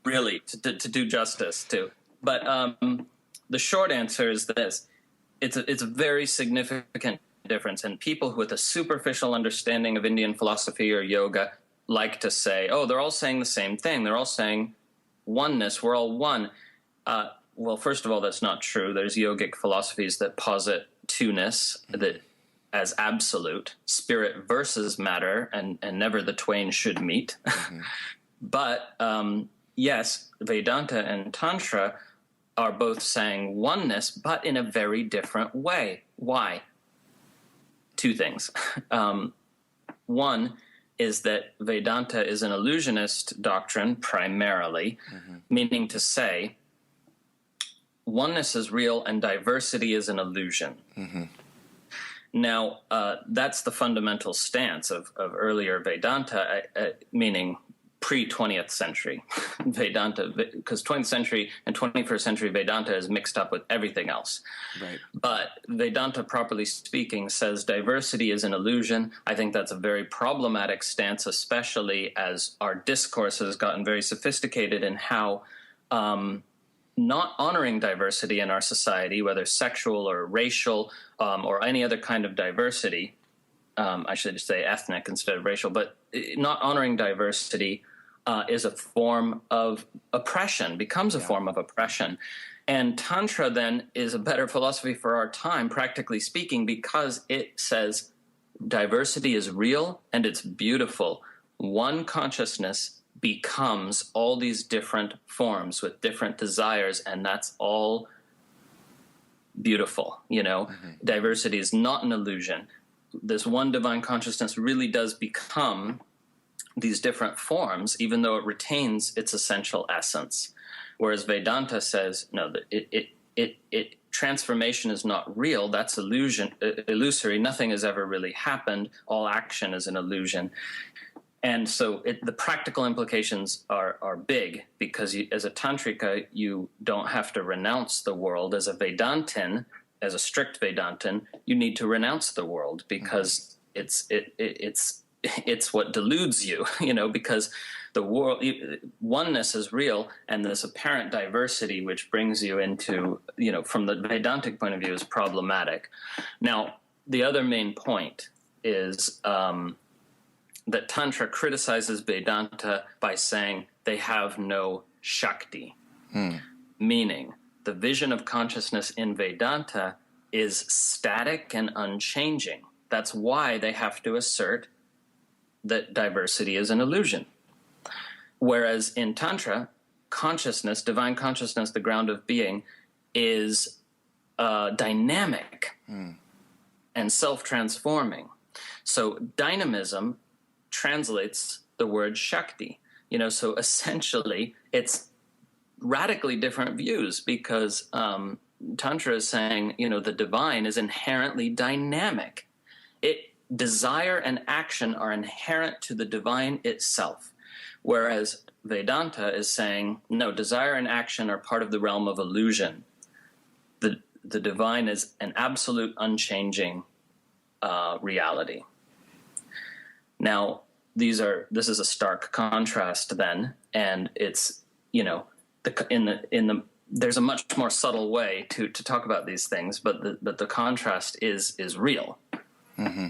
really, to do justice to. But the short answer is this: it's a very significant difference, and people with a superficial understanding of Indian philosophy or yoga like to say, "Oh, they're all saying the same thing. They're all saying oneness. We're all one." Well, first of all, that's not true. There's yogic philosophies that posit two-ness, that as absolute, spirit versus matter, and never the twain should meet. But yes, Vedanta and Tantra are both saying oneness, but in a very different way. Why? Two things. One is that Vedanta is an illusionist doctrine primarily, meaning to say oneness is real and diversity is an illusion. Now, that's the fundamental stance of earlier Vedanta, meaning pre-20th century Vedanta, because 20th century and 21st century Vedanta is mixed up with everything else. Right. But Vedanta, properly speaking, says diversity is an illusion. I think that's a very problematic stance, especially as our discourse has gotten very sophisticated in how not honoring diversity in our society, whether sexual or racial or any other kind of diversity, I should say ethnic instead of racial, but not honoring diversity is a form of oppression, becomes a form of oppression. And Tantra then is a better philosophy for our time, practically speaking, because it says diversity is real and it's beautiful. One consciousness becomes all these different forms with different desires, and that's all beautiful. You know, diversity is not an illusion. This one divine consciousness really does become these different forms, even though it retains its essential essence. Whereas Vedanta says, no, that transformation is not real. That's illusory. Nothing has ever really happened. All action is an illusion. And so the practical implications are big, because as a Tantrika, you don't have to renounce the world. As a Vedantin, as a strict Vedantin, you need to renounce the world, because it's it's what deludes you, because the world, oneness is real, and this apparent diversity, which brings you into, from the Vedantic point of view, is problematic. Now, the other main point is that Tantra criticizes Vedanta by saying they have no Shakti, meaning the vision of consciousness in Vedanta is static and unchanging. That's why they have to assert that diversity is an illusion. Whereas in Tantra, consciousness, divine consciousness, the ground of being, is dynamic and self-transforming. So dynamism translates the word Shakti. So essentially it's radically different views, because Tantra is saying, the divine is inherently dynamic. Desire and action are inherent to the divine itself. Whereas Vedanta is saying, no, desire and action are part of the realm of illusion. The divine is an absolute unchanging reality. Now, this is a stark contrast then, and it's, there's a much more subtle way to talk about these things, but the contrast is real. Mm-hmm.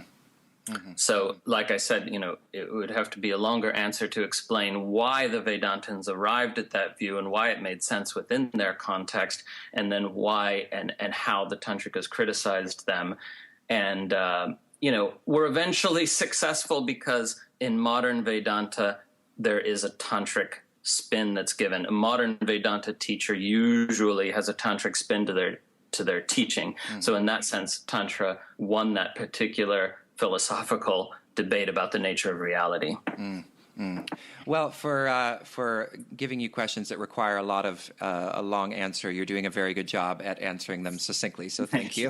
Mm-hmm. So, like I said, it would have to be a longer answer to explain why the Vedantins arrived at that view and why it made sense within their context, and then why and how the Tantrikas criticized them. And, we're eventually successful, because in modern Vedanta, there is a tantric spin that's given. A modern Vedanta teacher usually has a tantric spin to their teaching. Mm-hmm. So in that sense, Tantra won that particular philosophical debate about the nature of reality. Well, for giving you questions that require a lot of a long answer, you're doing a very good job at answering them succinctly. So thank you.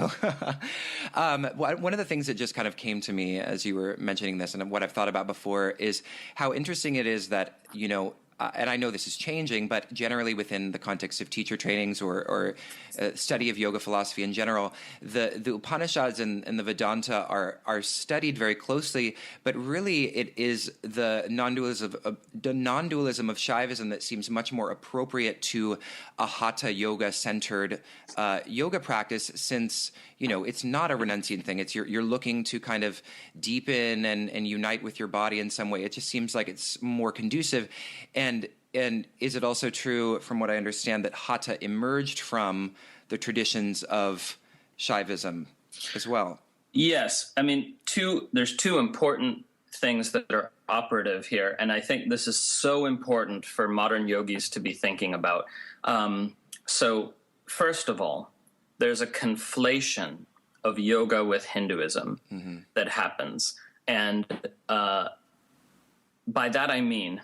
One of the things that just kind of came to me as you were mentioning this, and what I've thought about before, is how interesting it is that, and I know this is changing, but generally within the context of teacher trainings or study of yoga philosophy in general, the Upanishads and the Vedanta are studied very closely, but really it is the non-dualism of Shaivism that seems much more appropriate to a Hatha yoga-centered yoga practice, since it's not a renunciant thing. It's you're looking to kind of deepen and unite with your body in some way. It just seems like it's more conducive. And is it also true, from what I understand, that Hatha emerged from the traditions of Shaivism as well? Yes. I mean, there's two important things that are operative here, and I think this is so important for modern yogis to be thinking about. So, first of all, there's a conflation of yoga with Hinduism that happens. And by that I mean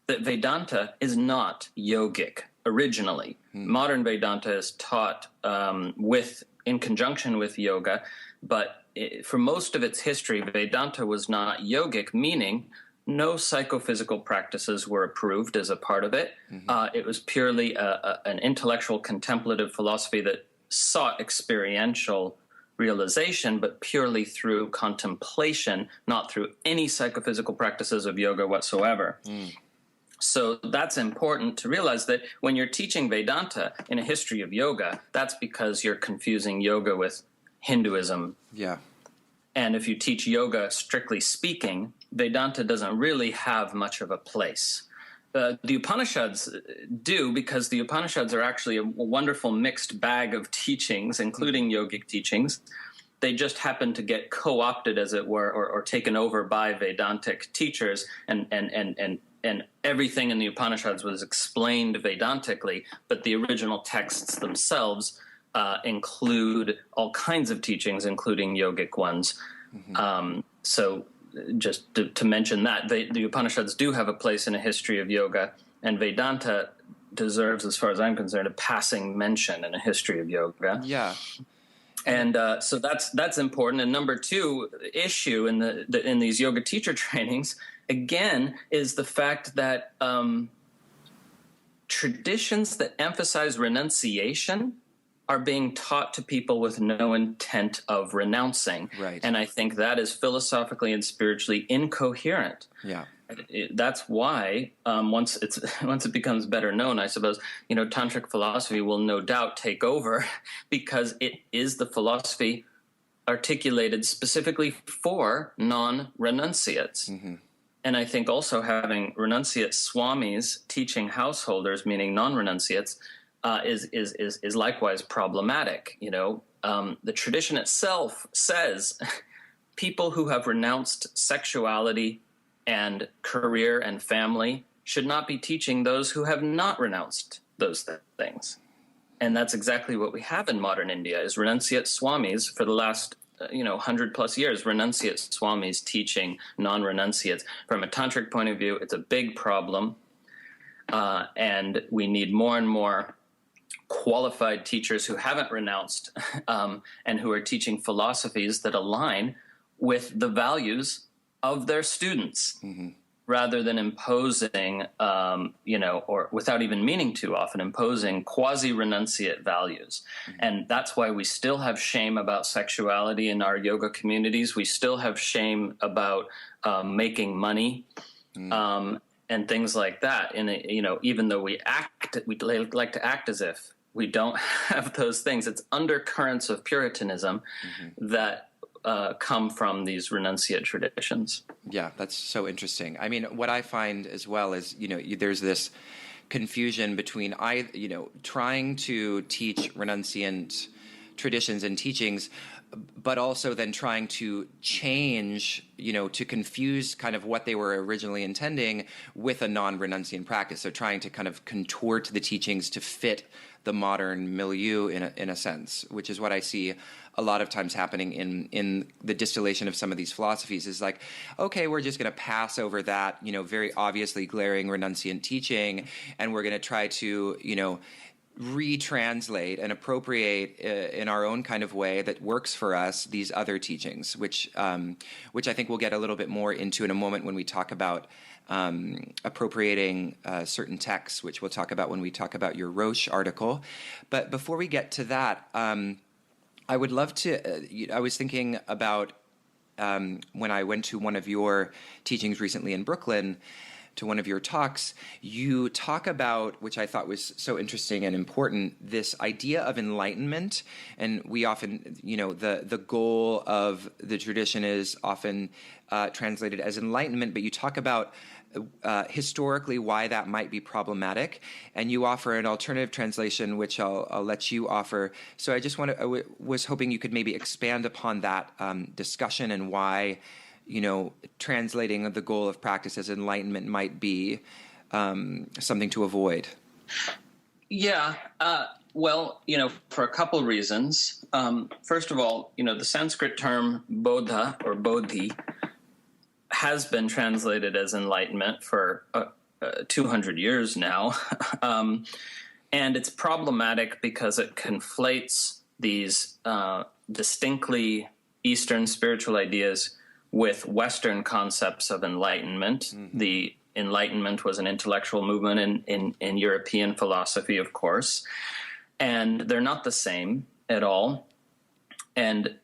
that Vedanta is not yogic originally. Modern Vedanta is taught in conjunction with yoga, but for most of its history, Vedanta was not yogic, meaning no psychophysical practices were approved as a part of it. It was purely an intellectual contemplative philosophy that sought experiential realization, but purely through contemplation, not through any psychophysical practices of yoga whatsoever. So that's important to realize, that when you're teaching Vedanta in a history of yoga, that's because you're confusing yoga with Hinduism. Yeah. And if you teach yoga strictly speaking, Vedanta doesn't really have much of a place. The Upanishads do, because the Upanishads are actually a wonderful mixed bag of teachings, including yogic teachings. They just happen to get co-opted, as it were, or taken over by Vedantic teachers, and everything in the Upanishads was explained Vedantically, but the original texts themselves include all kinds of teachings, including yogic ones. So just to mention that, the Upanishads do have a place in a history of yoga, and Vedanta deserves, as far as I'm concerned, a passing mention in a history of yoga. Yeah. And so that's important. And number two issue in these yoga teacher trainings, again, is the fact that traditions that emphasize renunciation are being taught to people with no intent of renouncing. Right. And I think that is philosophically and spiritually incoherent. Yeah. That's why once it becomes better known, I suppose, tantric philosophy will no doubt take over because it is the philosophy articulated specifically for non-renunciates. Mm-hmm. And I think also having renunciate swamis teaching householders, meaning non-renunciates, is likewise problematic. The tradition itself says people who have renounced sexuality and career and family should not be teaching those who have not renounced those things. And that's exactly what we have in modern India, is renunciate swamis for the last 100 plus years, renunciate swamis teaching non-renunciates. From a tantric point of view, it's a big problem. And we need more and more qualified teachers who haven't renounced and who are teaching philosophies that align with the values of their students, mm-hmm. rather than imposing, or without even meaning to, often imposing quasi-renunciate values. Mm-hmm. And that's why we still have shame about sexuality in our yoga communities. We still have shame about making money. Mm-hmm. And things like that. And even though we like to act as if we don't have those things, it's undercurrents of Puritanism mm-hmm. that come from these renunciate traditions. Yeah, that's so interesting. I mean, what I find as well is, there's this confusion between trying to teach renunciant traditions and teachings, but also then trying to change, to confuse kind of what they were originally intending with a non-renunciant practice. So trying to kind of contort the teachings to fit the modern milieu in a sense, which is what I see a lot of times happening in the distillation of some of these philosophies, is like, okay, we're just going to pass over that, very obviously glaring renunciant teaching, and we're going to try to, retranslate and appropriate in our own kind of way that works for us these other teachings, which I think we'll get a little bit more into in a moment when we talk about appropriating certain texts, which we'll talk about when we talk about your Roche article. But before we get to that, I would love to, I was thinking about when I went to one of your teachings recently in Brooklyn, to one of your talks, you talk about, which I thought was so interesting and important, this idea of enlightenment. And we often, the goal of the tradition is often translated as enlightenment, but you talk about historically why that might be problematic, and you offer an alternative translation, which I'll let you offer. So I was hoping you could maybe expand upon that discussion and why translating the goal of practice as enlightenment might be something to avoid. Yeah. Well, for a couple of reasons. First of all, the Sanskrit term bodha or bodhi has been translated as enlightenment for 200 years now. And it's problematic because it conflates these distinctly Eastern spiritual ideas with Western concepts of enlightenment. Mm-hmm. The Enlightenment was an intellectual movement in European philosophy, of course, and they're not the same at all, and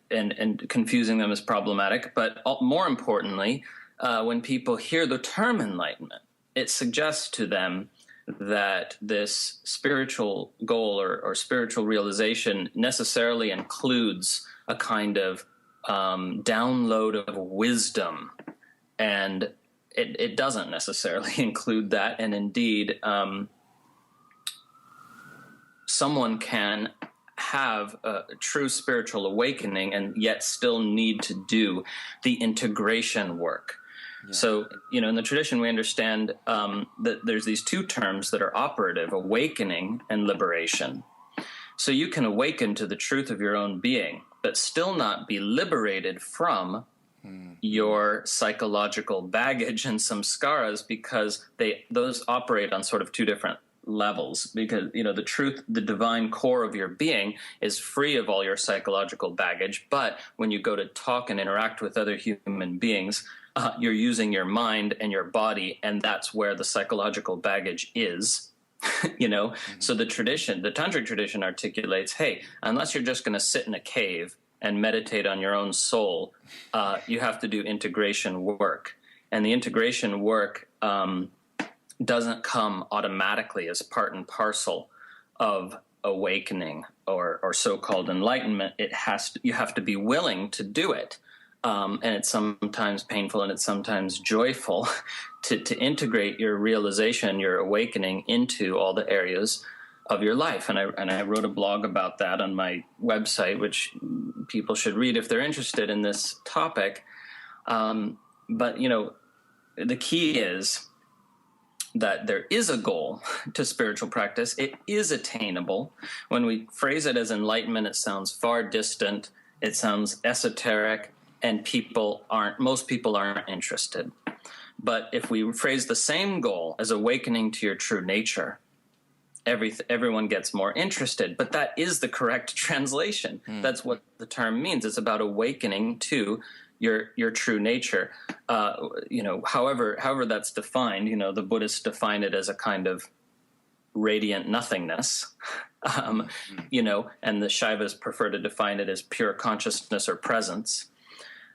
confusing them is problematic. But more importantly, when people hear the term enlightenment, it suggests to them that this spiritual goal or spiritual realization necessarily includes a kind of download of wisdom, and it doesn't necessarily include that. And indeed, someone can have a true spiritual awakening and yet still need to do the integration work. Yeah. So, in the tradition, we understand that there's these two terms that are operative: awakening and liberation. So you can awaken to the truth of your own being, but still not be liberated from your psychological baggage and samskaras, because those operate on sort of two different levels. Because, the truth, the divine core of your being is free of all your psychological baggage. But when you go to talk and interact with other human beings, you're using your mind and your body, and that's where the psychological baggage is. So the tantric tradition articulates, hey, unless you're just going to sit in a cave and meditate on your own soul, you have to do integration work. And the integration work doesn't come automatically as part and parcel of awakening or so-called enlightenment. You have to be willing to do it. And it's sometimes painful and it's sometimes joyful to integrate your realization, your awakening into all the areas of your life. And I wrote a blog about that on my website, which people should read if they're interested in this topic. But the key is that there is a goal to spiritual practice. It is attainable. When we phrase it as enlightenment, it sounds far distant. It sounds esoteric, and most people aren't interested. But if we phrase the same goal as awakening to your true nature, everyone gets more interested. But that is the correct translation. That's what the term means. It's about awakening to your true nature. However that's defined, the Buddhists define it as a kind of radiant nothingness, and the Shaivas prefer to define it as pure consciousness or presence.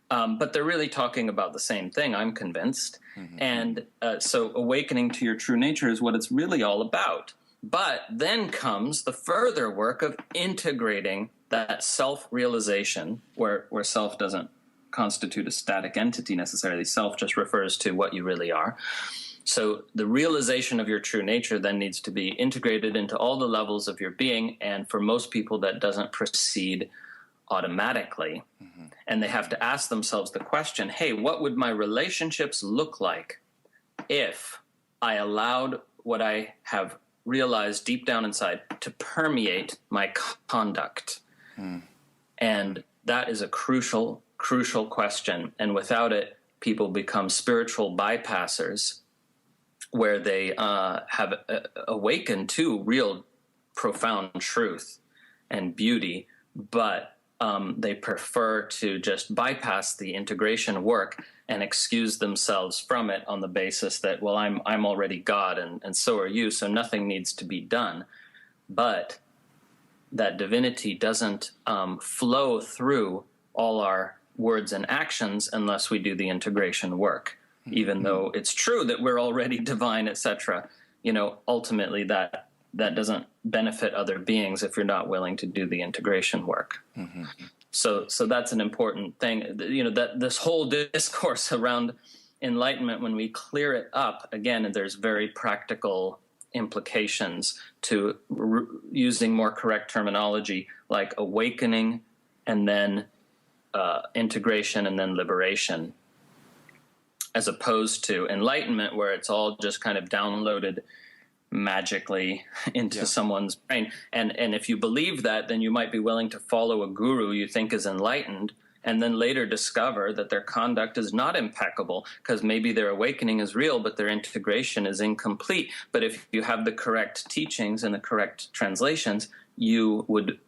But they're really talking about the same thing, I'm convinced. And so awakening to your true nature is what it's really all about. But then comes the further work of integrating that self-realization, where self doesn't constitute a static entity necessarily. Self just refers to what you really are. So the realization of your true nature then needs to be integrated into all the levels of your being. And for most people, that doesn't proceed automatically. And they have to ask themselves the question, hey, what would my relationships look like if I allowed what I have realized deep down inside to permeate my conduct? And that is a crucial question. And without it, people become spiritual bypassers, where they have awakened to real profound truth and beauty, but they prefer to just bypass the integration work and excuse themselves from it on the basis that, well, I'm already God and so are you, so nothing needs to be done. But that divinity doesn't flow through all our words and actions unless we do the integration work. Even though it's true that we're already divine, etc., ultimately that doesn't benefit other beings if you're not willing to do the integration work. So that's an important thing. That this whole discourse around enlightenment, when we clear it up, again, there's very practical implications to using more correct terminology like awakening and then integration and then liberation, as opposed to enlightenment, where it's all just kind of downloaded magically into someone's brain. And if you believe that, then you might be willing to follow a guru you think is enlightened, and then later discover that their conduct is not impeccable, because maybe their awakening is real, but their integration is incomplete. But if you have the correct teachings and the correct translations, you would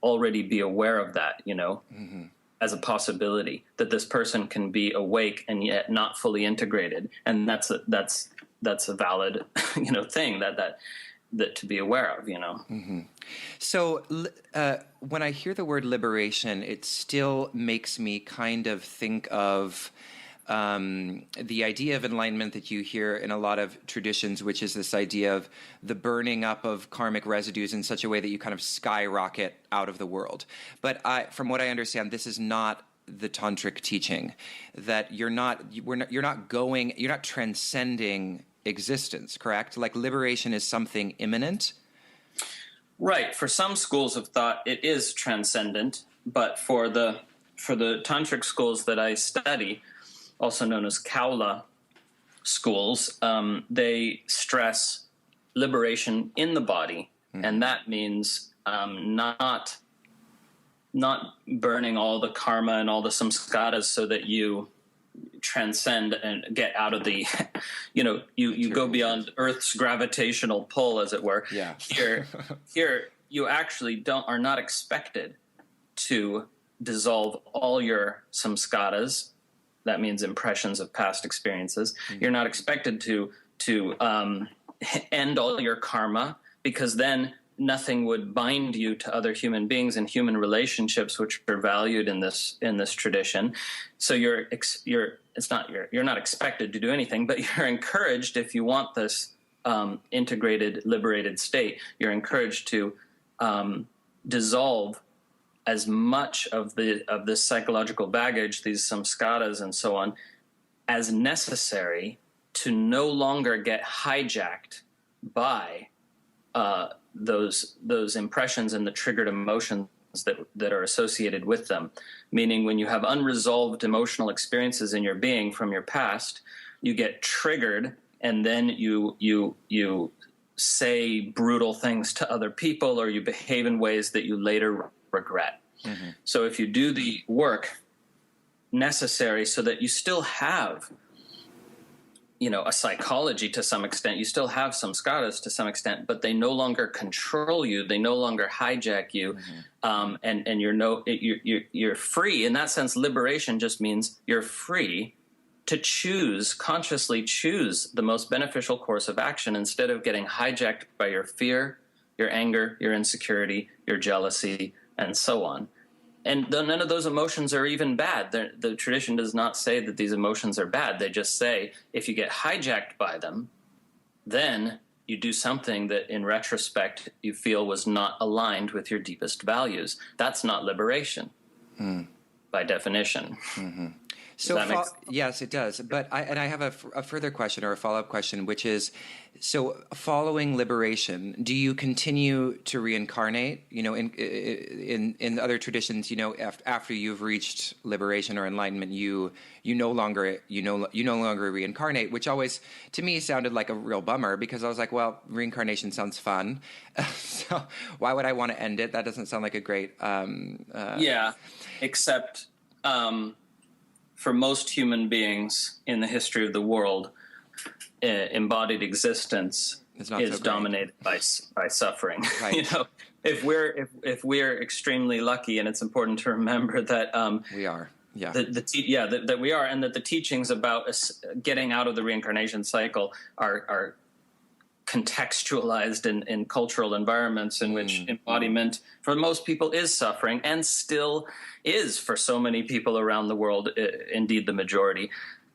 already be aware of that, as a possibility that this person can be awake and yet not fully integrated. And that's a valid, thing that to be aware of, So when I hear the word liberation, it still makes me kind of think of the idea of enlightenment that you hear in a lot of traditions, which is this idea of the burning up of karmic residues in such a way that you kind of skyrocket out of the world. But from what I understand, this is not the tantric teaching, that you're not transcending existence, correct? Like liberation is something imminent. Right. For some schools of thought, it is transcendent, but for the tantric schools that I study, also known as Kaula schools, they stress liberation in the body, and that means not burning all the karma and all the samskaras so that you transcend and get out of the, you go beyond Earth's gravitational pull, as it were. Yeah. Here you actually are not expected to dissolve all your samskaras. That means impressions of past experiences. You're not expected to end all your karma, because then nothing would bind you to other human beings and human relationships, which are valued in this tradition. So you're not expected to do anything, but you're encouraged, if you want this integrated, liberated state, you're encouraged to dissolve as much of this psychological baggage, these samskaras and so on, as necessary to no longer get hijacked by those impressions and the triggered emotions that are associated with them. Meaning, when you have unresolved emotional experiences in your being from your past, you get triggered, and then you say brutal things to other people, or you behave in ways that you later regret. Mm-hmm. So if you do the work necessary so that you still have, a psychology to some extent, you still have some samskaras to some extent, but they no longer control you, they no longer hijack you, mm-hmm. And you're free. In that sense, liberation just means you're free to consciously choose the most beneficial course of action, instead of getting hijacked by your fear, your anger, your insecurity, your jealousy, and so on. And none of those emotions are even bad. The tradition does not say that these emotions are bad. They just say, if you get hijacked by them, then you do something that in retrospect you feel was not aligned with your deepest values. That's not liberation, by definition. Mm-hmm. So yes, it does. But I have a further question, or a follow-up question, which is, so following liberation, do you continue to reincarnate? In other traditions, after you've reached liberation or enlightenment, you no longer reincarnate, which always to me sounded like a real bummer, because I was like, well, reincarnation sounds fun, so why would I want to end it? That doesn't sound like a great. Except. For most human beings in the history of the world, embodied existence is dominated by suffering. Right. If we're extremely lucky, and it's important to remember that we are, that we are, and that the teachings about getting out of the reincarnation cycle are contextualized in cultural environments in which embodiment for most people is suffering, and still is for so many people around the world, indeed the majority.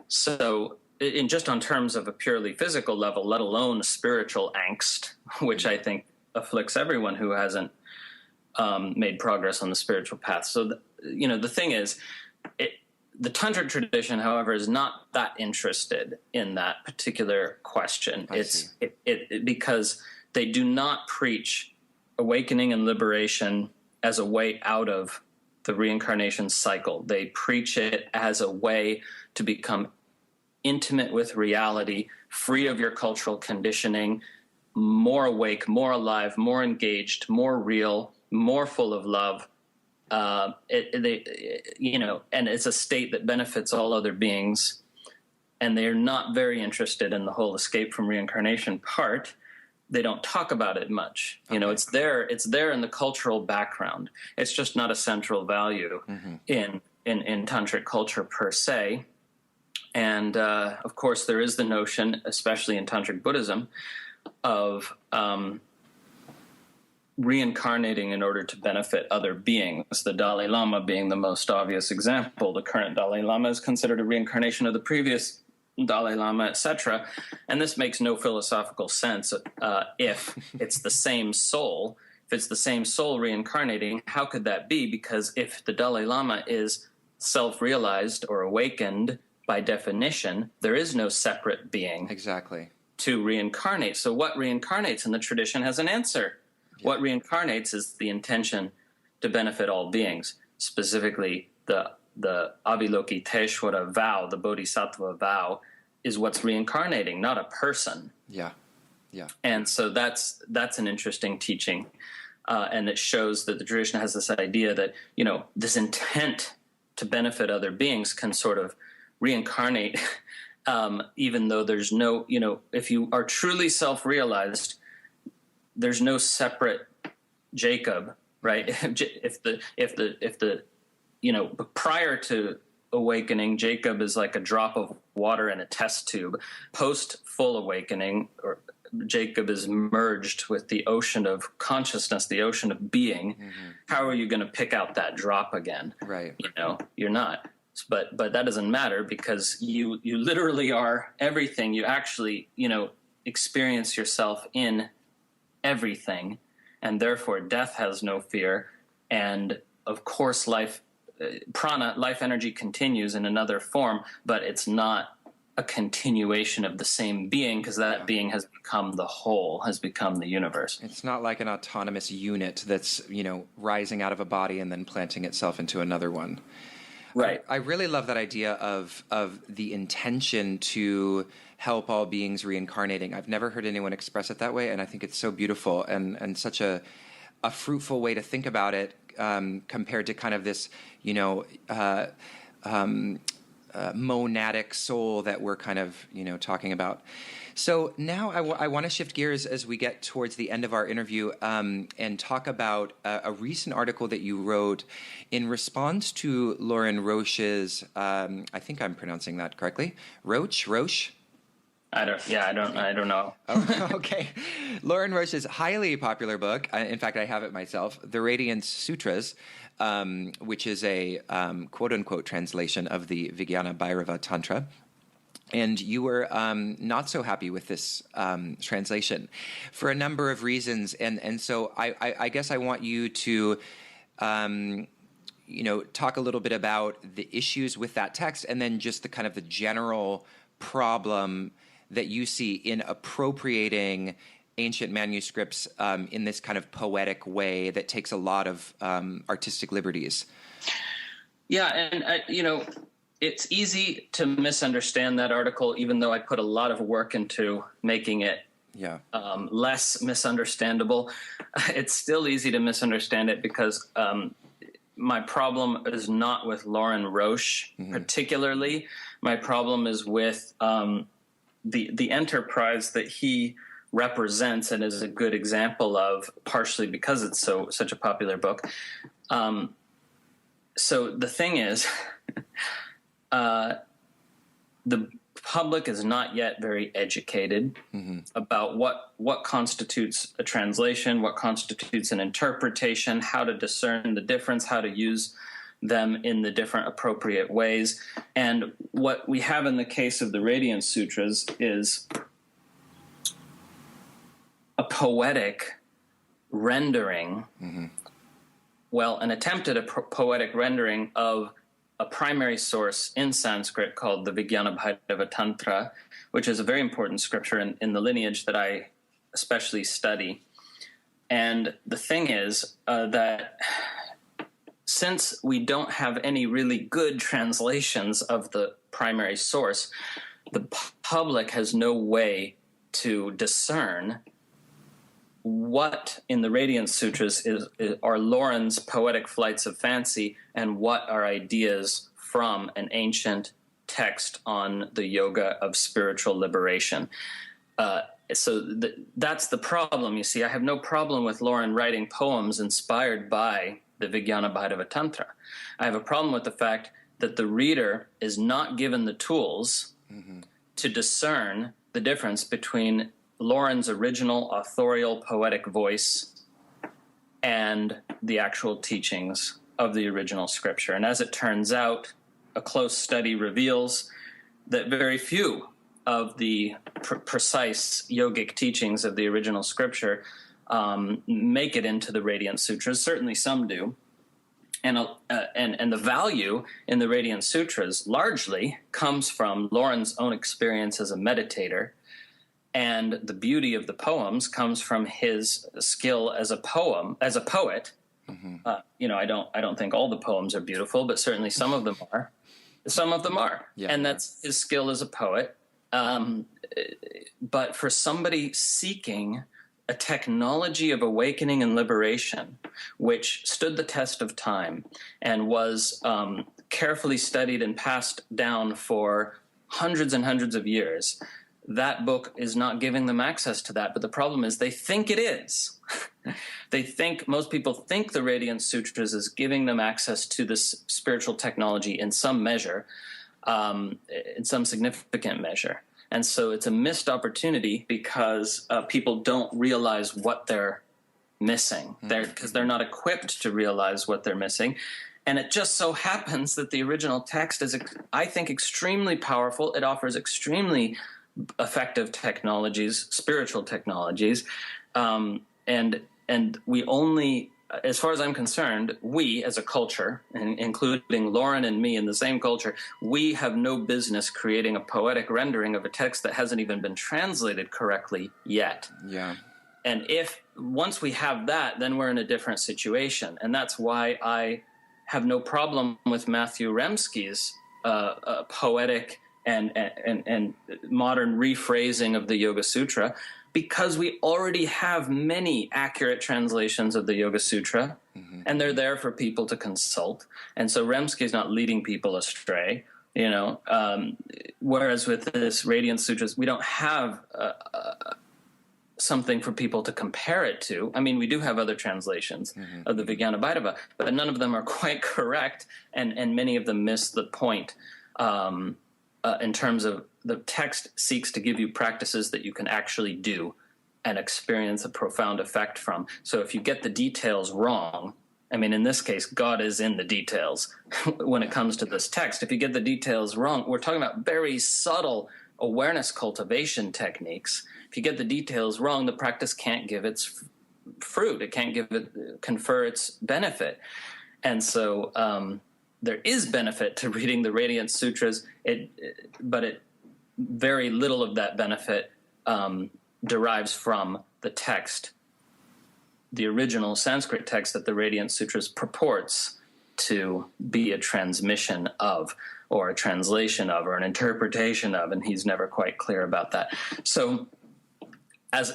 So just on terms of a purely physical level, let alone spiritual angst, which I think afflicts everyone who hasn't made progress on the spiritual path. So the thing is, the Tantra tradition, however, is not that interested in that particular question. Because they do not preach awakening and liberation as a way out of the reincarnation cycle. They preach it as a way to become intimate with reality, free of your cultural conditioning, more awake, more alive, more engaged, more real, more full of love. And it's a state that benefits all other beings, and they're not very interested in the whole escape from reincarnation part. They don't talk about it much. Okay. It's there in the cultural background. It's just not a central value in tantric culture per se. And of course, there is the notion, especially in tantric Buddhism, of reincarnating in order to benefit other beings, the Dalai Lama being the most obvious example. The current Dalai Lama is considered a reincarnation of the previous Dalai Lama, etc. And this makes no philosophical sense if it's the same soul. If it's the same soul reincarnating, how could that be? Because if the Dalai Lama is self-realized or awakened, by definition, there is no separate being to reincarnate. So what reincarnates in the tradition has an answer. What reincarnates is the intention to benefit all beings, specifically the Avalokiteshvara vow, the Bodhisattva vow, is what's reincarnating, not a person. Yeah. And so that's an interesting teaching, and it shows that the tradition has this idea that this intent to benefit other beings can sort of reincarnate, even though there's no, if you are truly self-realized, there's no separate Jacob, right? If the prior to awakening, Jacob is like a drop of water in a test tube. Post full awakening, or Jacob is merged with the ocean of consciousness, the ocean of being, how are you going to pick out that drop again? Right. You're not. But that doesn't matter, because you literally are everything. You actually, experience yourself in everything, and therefore death has no fear. And of course, life energy continues in another form, but it's not a continuation of the same being, because that being has become the whole, has become the universe. It's not like an autonomous unit that's, rising out of a body and then planting itself into another one. Right. I really love that idea of the intention to help all beings reincarnating. I've never heard anyone express it that way, and I think it's so beautiful and such a fruitful way to think about it, compared to kind of this, monadic soul that we're kind of, talking about. So now I want to shift gears as we get towards the end of our interview, and talk about a recent article that you wrote in response to Lauren Roche's, I think I'm pronouncing that correctly, Roche? I don't know. Oh, okay. Lauren Roche's highly popular book, in fact, I have it myself, The Radiance Sutras, which is a quote-unquote translation of the Vijnana Bhairava Tantra. And you were not so happy with this translation for a number of reasons. And so I guess I want you to, talk a little bit about the issues with that text, and then just the kind of the general problem that you see in appropriating ancient manuscripts in this kind of poetic way that takes a lot of artistic liberties. Yeah, and it's easy to misunderstand that article, even though I put a lot of work into making it less misunderstandable. It's still easy to misunderstand it because my problem is not with Lauren Roche particularly. My problem is with the enterprise that he represents and is a good example of, partially because it's such a popular book. So the thing is, the public is not yet very educated about what constitutes a translation, what constitutes an interpretation, how to discern the difference, how to use them in the different appropriate ways. And what we have in the case of the Radiance Sutras is a poetic rendering, an attempt at a poetic rendering of a primary source in Sanskrit called the Vijnana Bhairava Tantra, which is a very important scripture in the lineage that I especially study. And the thing is that since we don't have any really good translations of the primary source, the public has no way to discern what in the Radiance Sutras are Lauren's poetic flights of fancy and what are ideas from an ancient text on the yoga of spiritual liberation. So that's the problem, you see. I have no problem with Lauren writing poems inspired by the Vijnana Bhairava Tantra. I have a problem with the fact that the reader is not given the tools to discern the difference between Lauren's original authorial poetic voice and the actual teachings of the original scripture. And as it turns out, a close study reveals that very few of the precise yogic teachings of the original scripture make it into the Radiance Sutras. Certainly some do. And the value in the Radiance Sutras largely comes from Lauren's own experience as a meditator, and the beauty of the poems comes from his skill as a poet. I don't think all the poems are beautiful, but certainly some of them are. And that's his skill as a poet. But for somebody seeking a technology of awakening and liberation, which stood the test of time and was carefully studied and passed down for hundreds and hundreds of years, that book is not giving them access to that. But the problem is they think it is. Most people think the Radiance Sutras is giving them access to this spiritual technology in some measure, in some significant measure. And so it's a missed opportunity because people don't realize what they're missing, because they're not equipped to realize what they're missing. And it just so happens that the original text is, I think, extremely powerful. It offers extremely effective technologies, spiritual technologies, and we only, as far as I'm concerned, we as a culture, including Lauren and me in the same culture, we have no business creating a poetic rendering of a text that hasn't even been translated correctly yet. Yeah. And once we have that, then we're in a different situation. And that's why I have no problem with Matthew Remsky's poetic and modern rephrasing of the Yoga Sutra, because we already have many accurate translations of the Yoga Sutra, and they're there for people to consult. And so Remsky's not leading people astray, whereas with this Radiant Sutras, we don't have something for people to compare it to. I mean, we do have other translations of the Vijnana Bhairava, but none of them are quite correct, and many of them miss the point in terms of the text seeks to give you practices that you can actually do and experience a profound effect from. So if you get the details wrong, I mean, in this case, God is in the details when it comes to this text. If you get the details wrong, we're talking about very subtle awareness cultivation techniques. If you get the details wrong, the practice can't give its fruit. It can't confer its benefit. And so there is benefit to reading the Radiant Sutras, but very little of that benefit derives from the text, the original Sanskrit text that the Radiant Sutras purports to be a transmission of, or a translation of, or an interpretation of, and he's never quite clear about that. So, as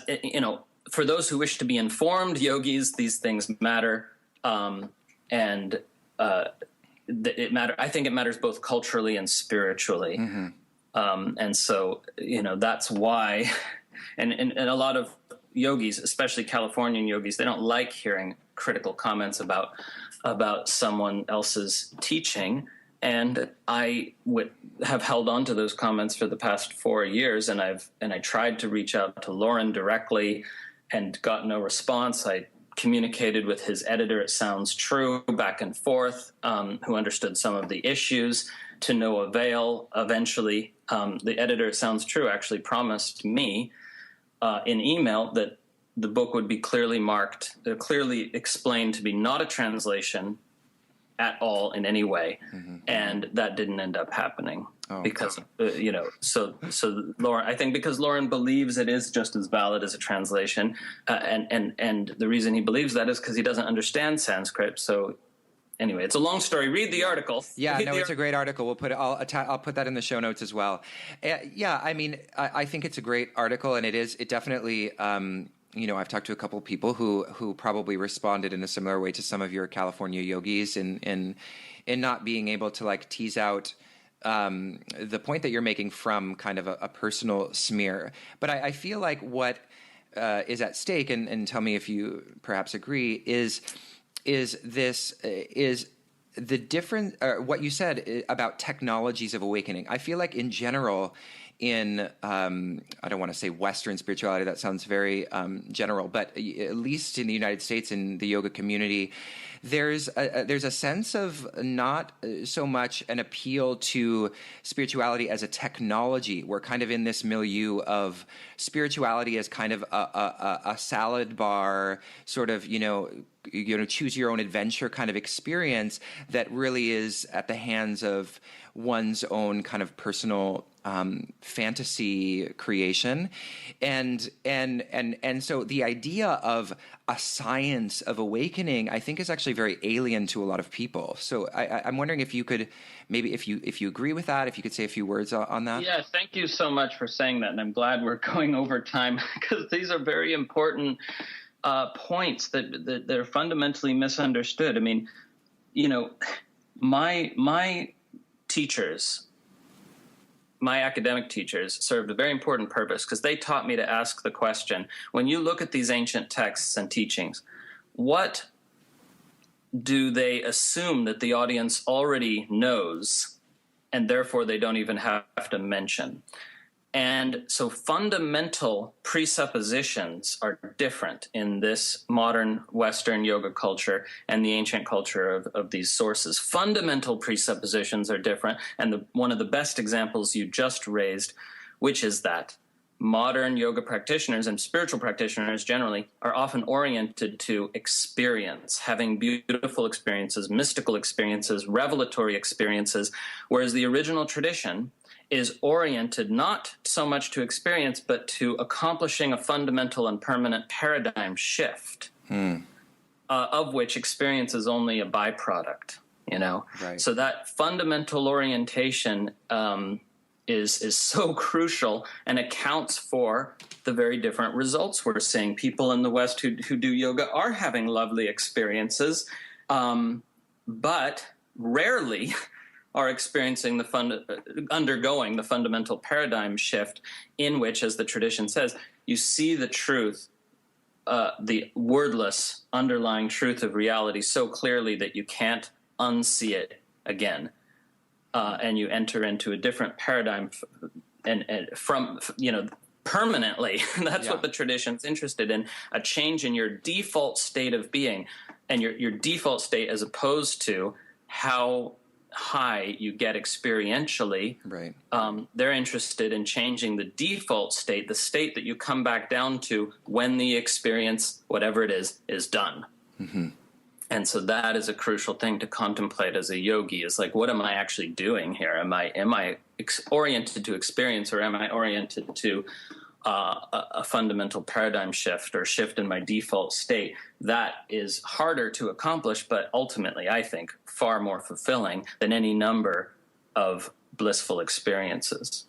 for those who wish to be informed yogis, these things matter, and it matter. I think it matters both culturally and spiritually, and so that's why. And a lot of yogis, especially Californian yogis, they don't like hearing critical comments about someone else's teaching. And I have held on to those comments for the past 4 years, and I tried to reach out to Lauren directly and got no response. I communicated with his editor at Sounds True back and forth, who understood some of the issues, to no avail. Eventually, the editor at Sounds True actually promised me in email that the book would be clearly marked, clearly explained to be not a translation at all in any way, and that didn't end up happening because so Lauren, I think because Lauren believes it is just as valid as a translation, and the reason he believes that is because he doesn't understand Sanskrit. So anyway, it's a long story. Read the article. Yeah, no, it's a great article. I'll put that in the show notes as well. Yeah, I mean, I think it's a great article, and it definitely. I've talked to a couple of people who probably responded in a similar way to some of your California yogis in not being able to like tease out the point that you're making from kind of a personal smear. But I feel like what is at stake, and tell me if you perhaps agree, is the different what you said about technologies of awakening. I feel like in general, in I don't want to say Western spirituality, that sounds very general, but at least in the United States, in the yoga community, there's a sense of not so much an appeal to spirituality as a technology. We're kind of in this milieu of spirituality as kind of a salad bar, sort of, choose your own adventure kind of experience that really is at the hands of one's own kind of personal fantasy creation, and so the idea of a science of awakening, I think, is actually very alien to a lot of people. So I'm wondering if you could maybe, if you agree with that, if you could say a few words on that. Yeah, thank you so much for saying that, and I'm glad we're going over time because these are very important points that they're fundamentally misunderstood. I mean, my teachers. My academic teachers served a very important purpose because they taught me to ask the question, when you look at these ancient texts and teachings, what do they assume that the audience already knows and therefore they don't even have to mention? And so fundamental presuppositions are different in this modern Western yoga culture and the ancient culture of these sources. Fundamental presuppositions are different. And one of the best examples you just raised, which is that modern yoga practitioners and spiritual practitioners generally are often oriented to experience, having beautiful experiences, mystical experiences, revelatory experiences, whereas the original tradition is oriented not so much to experience, but to accomplishing a fundamental and permanent paradigm shift, of which experience is only a byproduct, you know? Right. So that fundamental orientation is so crucial and accounts for the very different results we're seeing. People in the West who do yoga are having lovely experiences, but rarely are experiencing undergoing the fundamental paradigm shift in which, as the tradition says, you see the truth, the wordless underlying truth of reality so clearly that you can't unsee it again. And you enter into a different paradigm and from, you know, permanently. That's what the tradition's interested in, a change in your default state of being and your default state as opposed to how high you get experientially. Right. They're interested in changing the default state, the state that you come back down to when the experience, whatever it is done. Mm-hmm. And so that is a crucial thing to contemplate as a yogi, is like, what am I actually doing here? Am I oriented to experience, or am I oriented to a fundamental paradigm shift or shift in my default state? That is harder to accomplish, but ultimately, I think, far more fulfilling than any number of blissful experiences.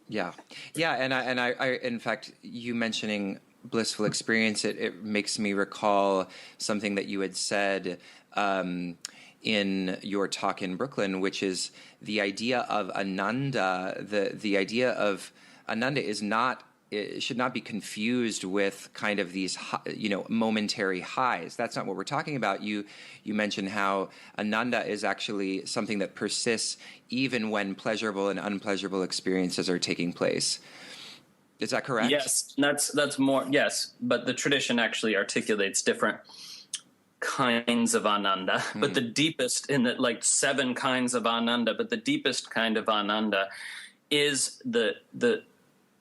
Yeah. And I in fact, you mentioning blissful experience, it makes me recall something that you had said in your talk in Brooklyn, which is the idea of Ananda. The idea of Ananda is not, it should not be confused with kind of these, you know, momentary highs. That's not what we're talking about. You mentioned how Ananda is actually something that persists even when pleasurable and unpleasurable experiences are taking place. Is that correct? Yes, that's more, yes, but the tradition actually articulates different kinds of Ananda, but the deepest, in the, like, 7 kinds of Ananda, but the deepest kind of Ananda is the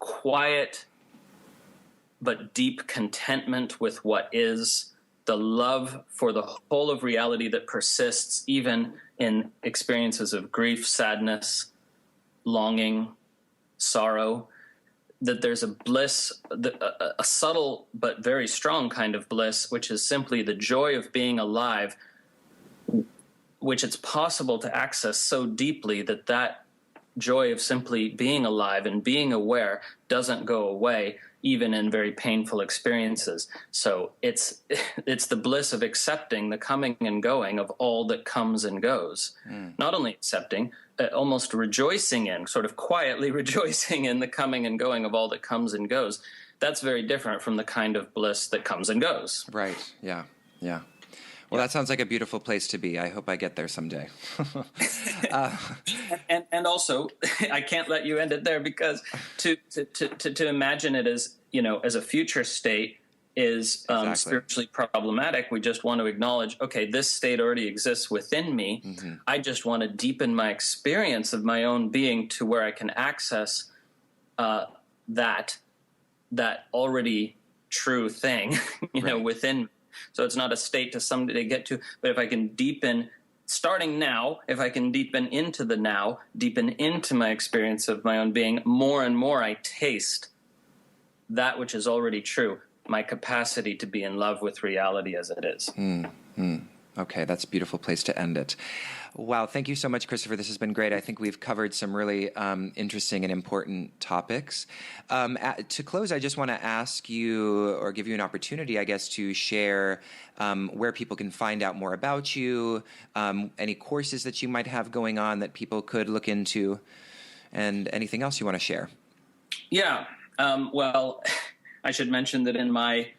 quiet but deep contentment with what is, the love for the whole of reality that persists even in experiences of grief, sadness, longing, sorrow, that there's a bliss, a subtle but very strong kind of bliss, which is simply the joy of being alive, which it's possible to access so deeply that joy of simply being alive and being aware doesn't go away, even in very painful experiences. So it's the bliss of accepting the coming and going of all that comes and goes. Not only accepting, almost rejoicing in, sort of quietly rejoicing in the coming and going of all that comes and goes. That's very different from the kind of bliss that comes and goes. Right. Yeah. Well, that sounds like a beautiful place to be. I hope I get there someday. And also, I can't let you end it there, because to imagine it as, you know, as a future state is Exactly. spiritually problematic. We just want to acknowledge, okay, this state already exists within me. Mm-hmm. I just want to deepen my experience of my own being to where I can access that already true thing, you know, within me. So it's not a state to someday get to, but if I can deepen, starting now, if I can deepen into the now, deepen into my experience of my own being, more and more I taste that which is already true, my capacity to be in love with reality as it is. Okay, that's a beautiful place to end it. Wow, thank you so much, Christopher. This has been great. I think we've covered some really interesting and important topics. To close, I just want to ask you, or give you an opportunity, I guess, to share where people can find out more about you, any courses that you might have going on that people could look into, and anything else you want to share. Yeah, well, I should mention that in my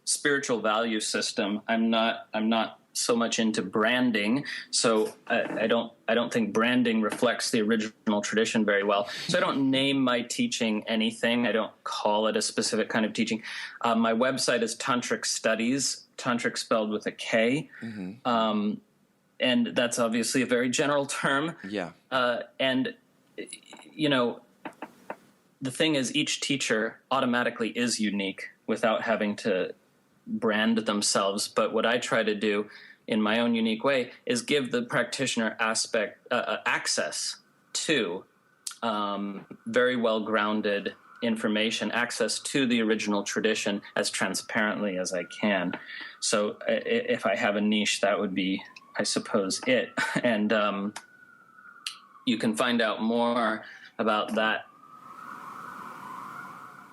spiritual value system, I'm not so much into branding, so I don't think branding reflects the original tradition very well. So I don't name my teaching anything. I don't call it a specific kind of teaching. My website is Tantric Studies, Tantric spelled with a K, and that's obviously a very general term. Yeah. And you know, the thing is, each teacher automatically is unique without having to brand themselves. But what I try to do in my own unique way is give the practitioner access to very well-grounded information, access to the original tradition as transparently as I can. So if I have a niche, that would be, I suppose, it. And you can find out more about that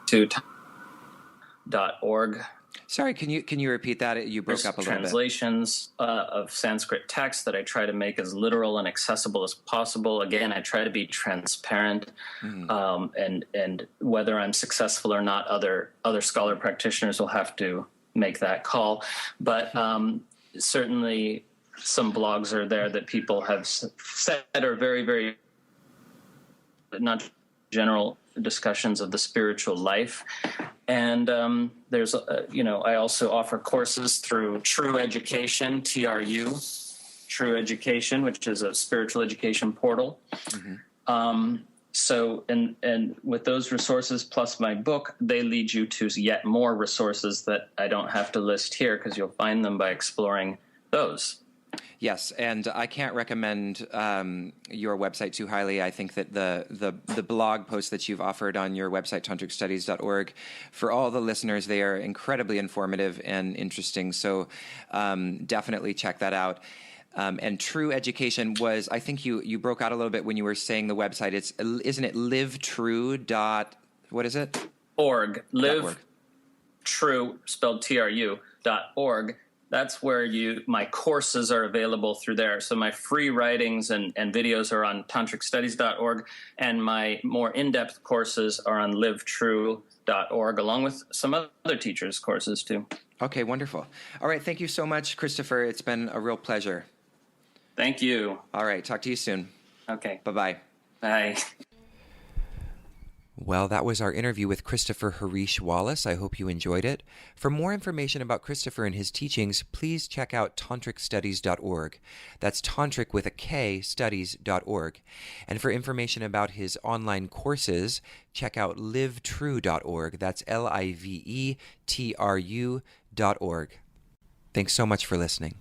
to .org. Sorry, can you repeat that? You broke up a little bit. Translations of Sanskrit texts that I try to make as literal and accessible as possible. Again, I try to be transparent, and whether I'm successful or not, other scholar practitioners will have to make that call. But certainly, some blogs are there that people have said are very, very not general discussions of the spiritual life. And there's, I also offer courses through True Education, TRU, True Education, which is a spiritual education portal. So, and with those resources plus my book, they lead you to yet more resources that I don't have to list here, because you'll find them by exploring those. Yes, and I can't recommend your website too highly. I think that the blog posts that you've offered on your website, tantricstudies.org, for all the listeners, they are incredibly informative and interesting. So definitely check that out. And True Education was, I think you broke out a little bit when you were saying the website. Isn't it livetrue. What is it? Org. Org. True, spelled TRU.org. That's where my courses are available through there. So my free writings and videos are on tantricstudies.org, and my more in-depth courses are on livetrue.org, along with some other teachers' courses too. Okay, wonderful. All right, thank you so much, Christopher. It's been a real pleasure. Thank you. All right, talk to you soon. Okay. Bye-bye. Bye. Well, that was our interview with Christopher Harish Wallis. I hope you enjoyed it. For more information about Christopher and his teachings, please check out tantricstudies.org. That's tantric with a K, studies.org. And for information about his online courses, check out livetrue.org. That's livetru.org. Thanks so much for listening.